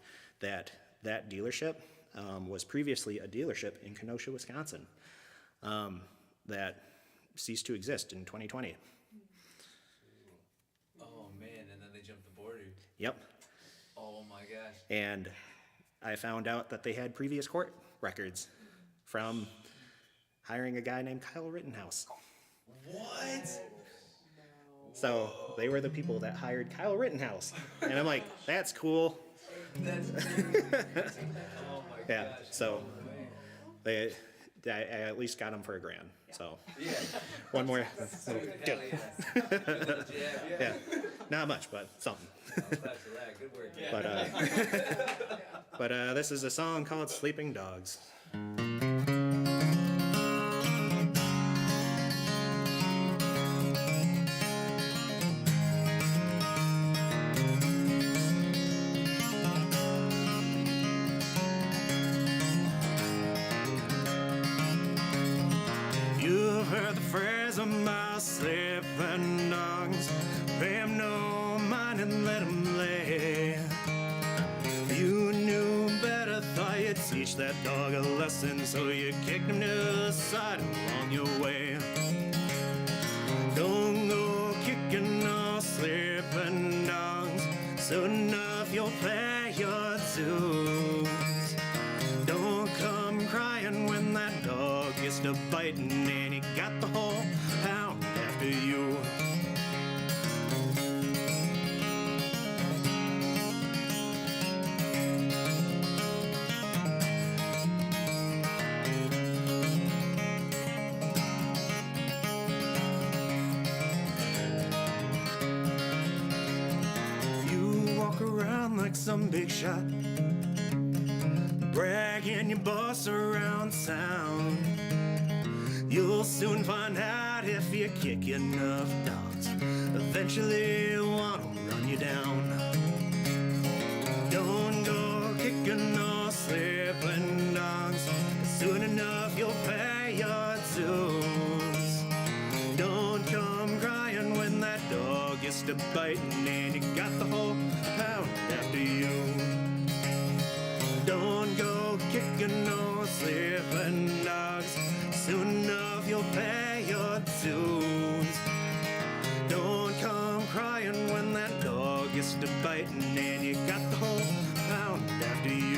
[SPEAKER 5] that that dealership was previously a dealership in Kenosha, Wisconsin, that ceased to exist in 2020.
[SPEAKER 1] Oh man, and then they jumped the border.
[SPEAKER 5] Yep.
[SPEAKER 1] Oh my gosh.
[SPEAKER 5] And I found out that they had previous court records from hiring a guy named Kyle Rittenhouse.
[SPEAKER 1] What?
[SPEAKER 5] So they were the people that hired Kyle Rittenhouse. And I'm like, that's cool.
[SPEAKER 1] That's crazy. Oh my
[SPEAKER 5] Yeah,
[SPEAKER 1] gosh.
[SPEAKER 5] so I at least got him for $1,000. So
[SPEAKER 1] Yeah.
[SPEAKER 5] one more.
[SPEAKER 1] Hell yeah. Good little jab, yeah.
[SPEAKER 5] Yeah, not much, but something.
[SPEAKER 1] I'll clap for that. Good work.
[SPEAKER 5] But this is a song called Sleeping Dogs. You've heard the phrase about sleeping dogs. Pay 'em no mind and let 'em lay. You knew better, thought you'd teach that dog a lesson, so you kicked him to the side along your way. Don't go kicking no sleeping dogs. Soon enough you'll pay your dues. Don't come crying when that dog gets to biting and he got the whole pound after you. You walk around like some big shot, bragging your boss around town. You'll soon find out if you kick enough dogs. Eventually one will run you down. Don't go kicking no sleeping dogs. Soon enough you'll pay your dues. Don't come crying when that dog gets to biting and you got the whole pound after you. Don't go kicking no sleeping dogs. Soon enough you'll pay your dues. Don't come crying when that dog gets to biting and you got the whole pound after you.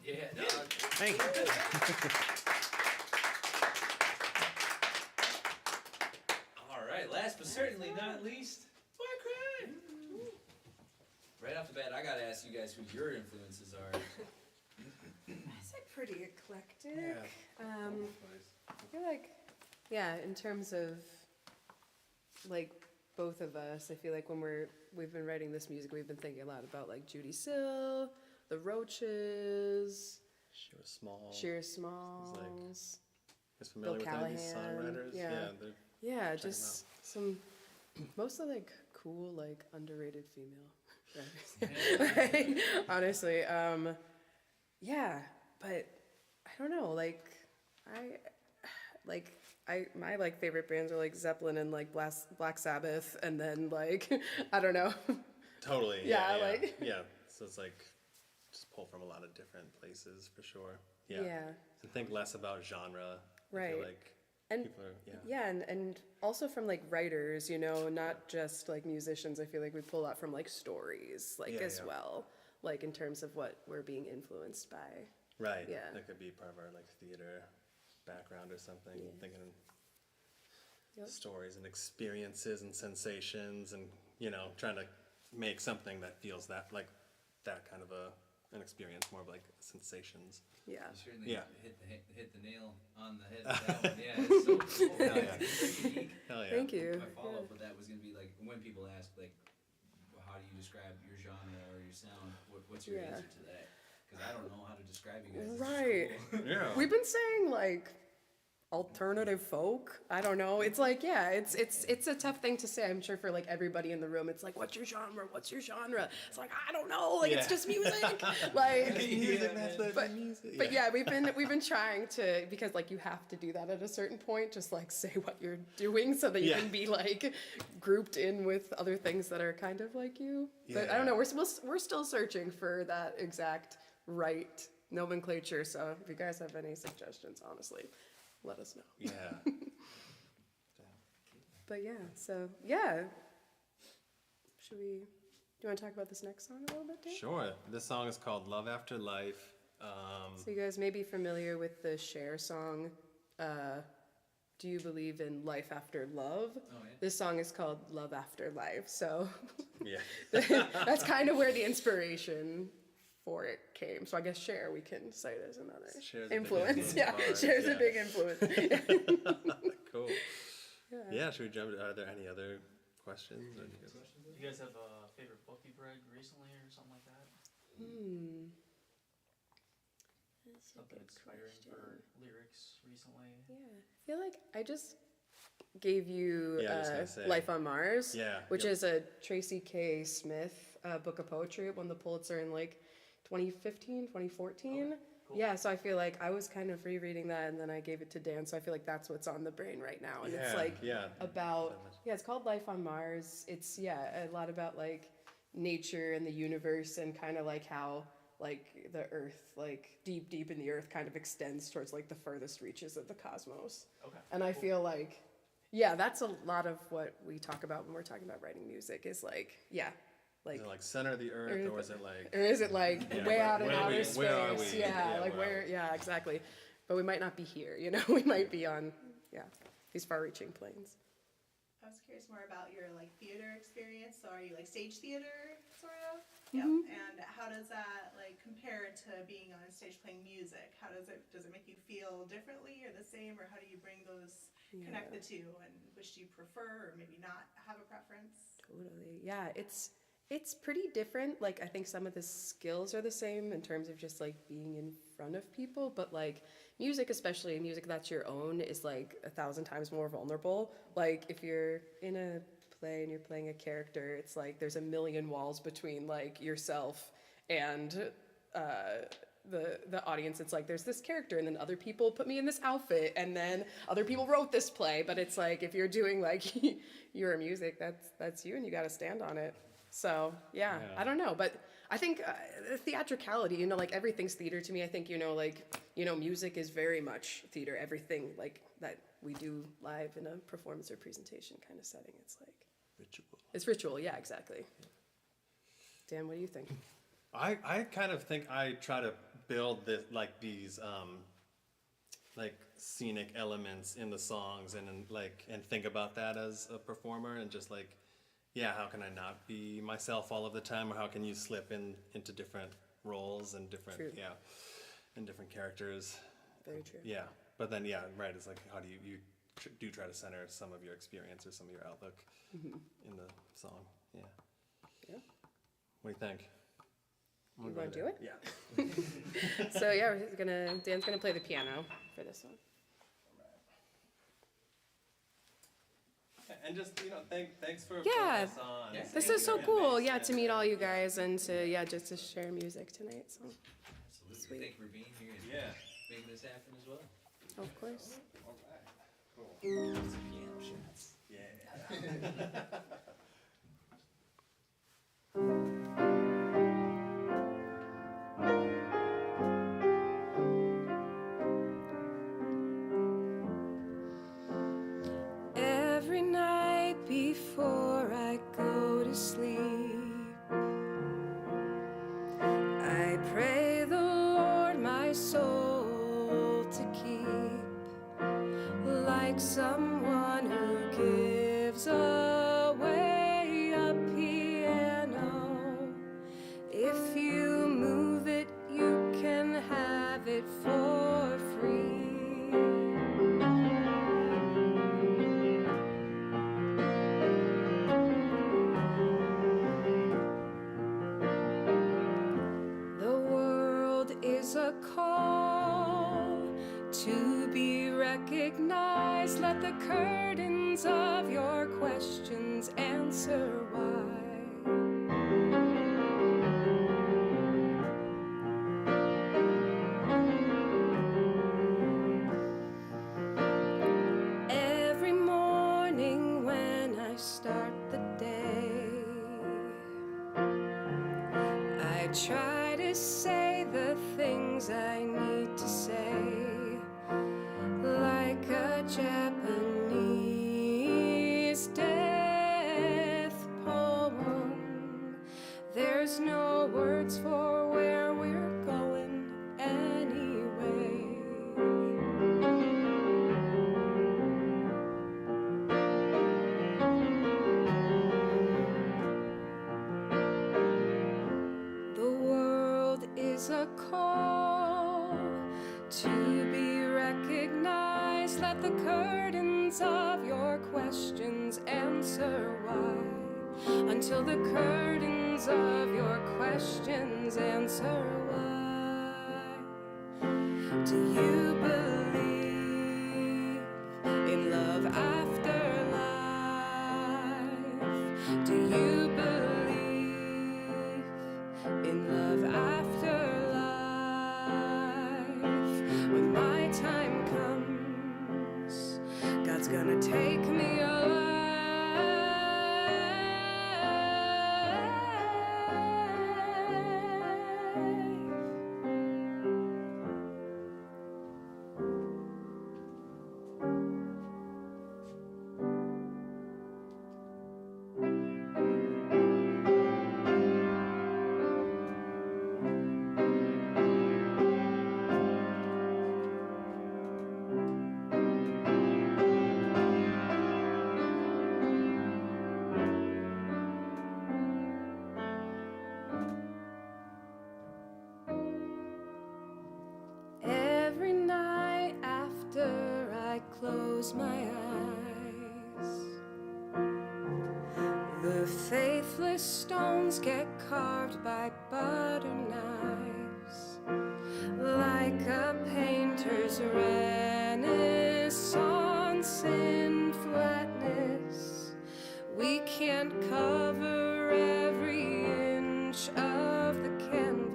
[SPEAKER 1] Yeah, dog.
[SPEAKER 5] Thank you.
[SPEAKER 1] All right, last but certainly not least, right off the bat, I gotta ask you guys who your influences are.
[SPEAKER 7] It's like pretty eclectic. I feel like, yeah, in terms of like both of us, I feel like when we've been writing this music, we've been thinking a lot about like Judy Sill, the Roaches,
[SPEAKER 6] She was small.
[SPEAKER 7] Sheer Smalls.
[SPEAKER 6] Is familiar with any of these
[SPEAKER 7] Callahan,
[SPEAKER 6] songwriters?
[SPEAKER 7] yeah.
[SPEAKER 6] they're
[SPEAKER 7] Yeah,
[SPEAKER 6] them
[SPEAKER 7] just some mostly like cool, like underrated female rappers. Like, honestly, yeah, but I don't know, like my like favorite bands are like Zeppelin and like Black Sabbath, and then like I don't know.
[SPEAKER 6] totally.
[SPEAKER 7] Yeah,
[SPEAKER 6] Yeah,
[SPEAKER 7] like-
[SPEAKER 6] yeah. So it's like just pull from a lot of different places for sure. Yeah.
[SPEAKER 7] Yeah.
[SPEAKER 6] And think less about genre. I
[SPEAKER 7] Right.
[SPEAKER 6] feel like
[SPEAKER 7] And
[SPEAKER 6] people are, yeah.
[SPEAKER 7] yeah, and also from like writers, you know, not just like musicians. I feel like we pull a lot from like stories, like
[SPEAKER 6] Yeah,
[SPEAKER 7] as
[SPEAKER 6] yeah.
[SPEAKER 7] well, like in terms of what we're being influenced by.
[SPEAKER 6] Right.
[SPEAKER 7] Yeah.
[SPEAKER 6] That could be part of our like theater background or something. Thinking
[SPEAKER 7] Yep.
[SPEAKER 6] stories and experiences and sensations and, you know, trying to make something that feels that like that kind of an experience, more of like sensations.
[SPEAKER 7] Yeah.
[SPEAKER 1] You certainly
[SPEAKER 6] Yeah.
[SPEAKER 1] hit the nail on the head with that one. Yeah, it's so cool.
[SPEAKER 6] Hell yeah.
[SPEAKER 1] It's unique.
[SPEAKER 6] Hell yeah.
[SPEAKER 7] Thank you.
[SPEAKER 1] My follow-up with that was going to be like, when people ask, like, how do you describe your genre or your sound? What's your
[SPEAKER 7] Yeah.
[SPEAKER 1] answer to that? Because I don't know how to describe you guys. This is
[SPEAKER 7] Right.
[SPEAKER 1] cool.
[SPEAKER 6] Yeah.
[SPEAKER 7] We've been saying like alternative folk. I don't know. It's like, yeah, it's a tough thing to say. I'm sure for like everybody in the room, it's like, what's your genre? What's your genre? It's like, I don't know. Like it's just music. Like but yeah, we've been trying to, because like you have to do that at a certain point, just like say what you're doing so that you can be like grouped in with other things that are kind of like you. But I don't know, we're still searching for that exact right nomenclature. So if you guys have any suggestions, honestly, let us know.
[SPEAKER 6] Yeah.
[SPEAKER 7] But yeah, so yeah. Do you want to talk about this next song a little bit, Dan?
[SPEAKER 6] Sure. This song is called Love After Life.
[SPEAKER 7] So you guys may be familiar with the Cher song, Do You Believe in Life After Love?
[SPEAKER 1] Oh, yeah.
[SPEAKER 7] This song is called Love After Life, so
[SPEAKER 6] Yeah.
[SPEAKER 7] that's kind of where the inspiration for it came. So I guess Cher we can cite as another
[SPEAKER 6] Cher's a big
[SPEAKER 7] influence.
[SPEAKER 6] influence
[SPEAKER 7] Yeah,
[SPEAKER 6] of ours,
[SPEAKER 7] Cher's a
[SPEAKER 6] yeah.
[SPEAKER 7] big influence.
[SPEAKER 6] Cool.
[SPEAKER 7] Yeah.
[SPEAKER 6] Yeah, should we jump? Are there any other questions? Or
[SPEAKER 8] Do you guys have a favorite book you've read recently or something like that?
[SPEAKER 7] That's a
[SPEAKER 8] Something
[SPEAKER 7] good
[SPEAKER 8] inspiring
[SPEAKER 7] question.
[SPEAKER 8] for lyrics recently?
[SPEAKER 7] Yeah, I feel like I just gave you
[SPEAKER 6] Yeah, I was gonna say.
[SPEAKER 7] Life on Mars,
[SPEAKER 6] Yeah,
[SPEAKER 7] which
[SPEAKER 6] yep.
[SPEAKER 7] is a Tracy K. Smith book of poetry. It won the Pulitzer in like 2015, 2014.
[SPEAKER 8] cool.
[SPEAKER 7] Yeah, so I feel like I was kind of rereading that and then I gave it to Dan, so I feel like that's what's on the brain right now. And it's like about, it's called Life on Mars. It's, a lot about like nature and the universe and kind of like how like the earth, like deep in the earth kind of extends towards like the furthest reaches of the cosmos.
[SPEAKER 8] Okay.
[SPEAKER 7] And I feel like, yeah, that's a lot of what we talk about when we're talking about writing music is like, like,
[SPEAKER 6] is it like center of the earth, or is it like?
[SPEAKER 7] or is it like
[SPEAKER 6] Yeah,
[SPEAKER 7] way out in
[SPEAKER 6] where are
[SPEAKER 7] outer
[SPEAKER 6] we-
[SPEAKER 7] space?
[SPEAKER 6] where are we?
[SPEAKER 7] Yeah,
[SPEAKER 6] Yeah,
[SPEAKER 7] like
[SPEAKER 6] where are
[SPEAKER 7] yeah, exactly. But we might not be here, you know? We might be on, these far-reaching planes.
[SPEAKER 10] I was curious more about your like theater experience. So are you like stage theater sort of?
[SPEAKER 7] Mhm.
[SPEAKER 10] Yeah. And how does that like compare to being on stage playing music? How does it make you feel differently or the same, or how do you bring those connect the two, and which do you prefer or maybe not have a preference?
[SPEAKER 7] Totally. Yeah, it's pretty different. Like I think some of the skills are the same in terms of just like being in front of people, but like music, especially music that's your own, is like 1,000 times more vulnerable. Like if you're in a play and you're playing a character, it's like there's a million walls between like yourself and the audience. It's like there's this character and then other people put me in this outfit and then other people wrote this play, but it's like if you're doing like your music, that's you and you got to stand on it. So yeah, I don't know, but I think the theatricality, you know, like everything's theater to me. I think, you know, like, you know, music is very much theater. Everything like that we do live in a performance or presentation kind of setting, it's like
[SPEAKER 6] Ritual.
[SPEAKER 7] it's ritual. Yeah, exactly. Dan, what do you think?
[SPEAKER 6] I kind of think I try to build this like these like scenic elements in the songs and think about that as a performer and just like, yeah, how can I not be myself all of the time, or how can you slip into different roles and different and different characters.
[SPEAKER 7] Very true.
[SPEAKER 6] Yeah, but then right, it's like how do you do try to center some of your experience or some of your outlook in the song. Yeah.
[SPEAKER 7] Yeah.
[SPEAKER 6] What do you think?
[SPEAKER 7] You want to do it?
[SPEAKER 6] Yeah.
[SPEAKER 7] So yeah, Dan's gonna play the piano for this one.
[SPEAKER 6] And just, thanks for
[SPEAKER 7] Yeah.
[SPEAKER 6] putting us on.
[SPEAKER 1] Yeah.
[SPEAKER 7] This is so cool, to meet all you guys and just to share music tonight. So,
[SPEAKER 1] Absolutely.
[SPEAKER 7] Sweet.
[SPEAKER 1] Thank you for being here and
[SPEAKER 6] Yeah.
[SPEAKER 1] making this happen as well.
[SPEAKER 7] of course.
[SPEAKER 6] All right. Cool.
[SPEAKER 1] Some piano shots.
[SPEAKER 6] Yeah.
[SPEAKER 3] Every night before I go to sleep, I pray the Lord my soul to keep, like someone who gives away a piano. If you move it, you can have it for free. The world is a call to be recognized.
[SPEAKER 7] let the curtains of your questions answer why. Every morning when I start the day, I try to say the things I need to say, like a Japanese death poem. There's no words for where we're going anyway. The world is a call to be recognized. Let the curtains of your questions answer why. Until the curtains of your questions answer why. Do you believe in love after life? Do you believe in love after life? When my time comes, God's gonna take me alive. Every night after I close my eyes, the faithless stones get carved by butter knives, like a painter's renaissance in flatness. We can't cover every inch of the canvas.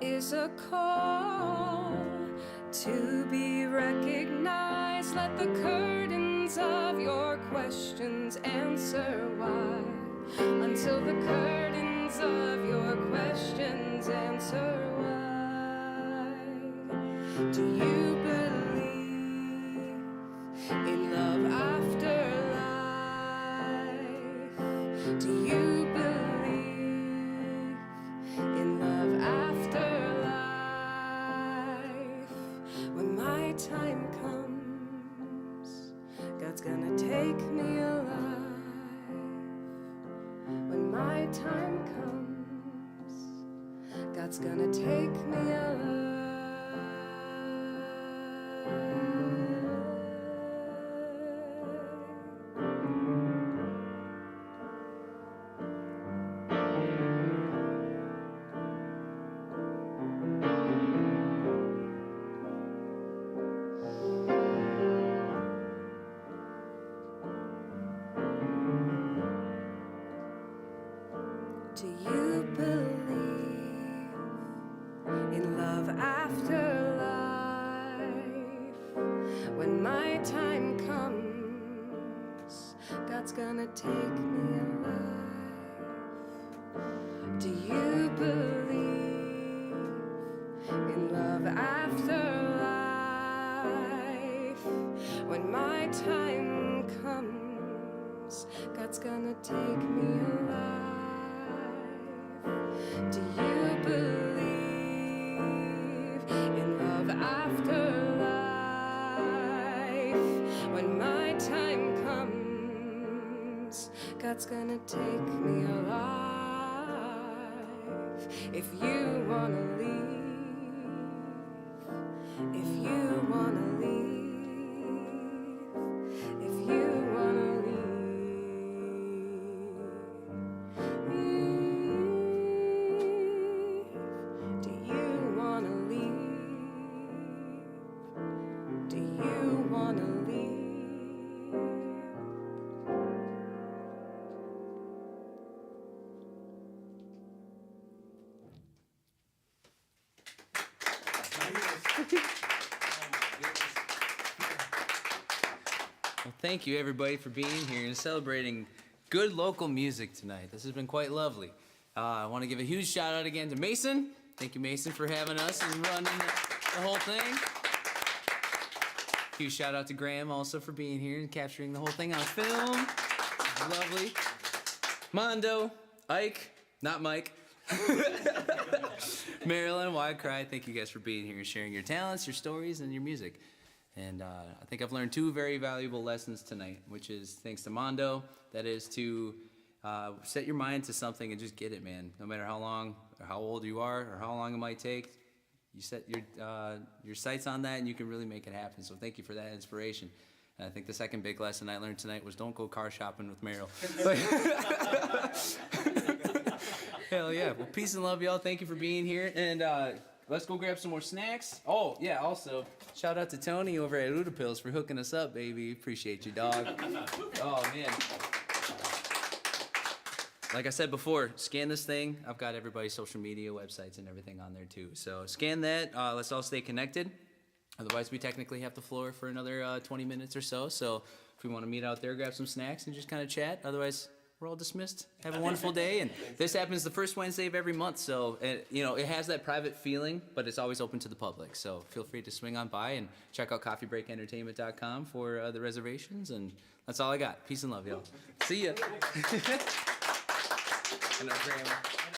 [SPEAKER 7] Is a call to be recognized. Let the curtains of your questions answer why. Until the curtains of your questions answer why. Do you believe in love after life? Do you believe in love after life? When my time comes, God's gonna take me alive. When my time comes, God's gonna take me alive. Do you believe in love after life? When my time comes, God's gonna take me alive. Do you believe in love after life? When my time comes, God's gonna take me alive. Do you believe in love after life? When my time comes, God's gonna take me alive. If you wanna leave, if you wanna leave, if you wanna leave.
[SPEAKER 1] Well, thank you everybody for being here and celebrating good local music tonight. This has been quite lovely. I want to give a huge shout out again to Mason. Thank you, Mason, for having us and running the whole thing. Huge shout out to Graham also for being here and capturing the whole thing on film. Lovely. Mondo, Ike, not Mike. Marilyn, Wide Cry, thank you guys for being here and sharing your talents, your stories, and your music. And I think I've learned 2 very valuable lessons tonight, which is thanks to Mondo, that is to set your mind to something and just get it, man. No matter how long or how old you are or how long it might take, you set your sights on that and you can really make it happen. So thank you for that inspiration. And I think the second big lesson I learned tonight was don't go car shopping with Meryl. Hell yeah. Well, peace and love, y'all. Thank you for being here. And let's go grab some more snacks. Oh, yeah, also, shout out to Tony over at Udapills for hooking us up, baby. Appreciate you, dog. Oh, man. Like I said before, scan this thing. I've got everybody's social media, websites, and everything on there, too. So scan that. Let's all stay connected. Otherwise, we technically have the floor for another 20 minutes or so. So if we want to meet out there, grab some snacks and just kind of chat. Otherwise, we're all dismissed. Have a wonderful day. And this happens the first Wednesday of every month. So, it has that private feeling, but it's always open to the public. So feel free to swing on by and check out coffeebreakentertainment.com for the reservations. And that's all I got. Peace and love, y'all. See ya. And our grandma.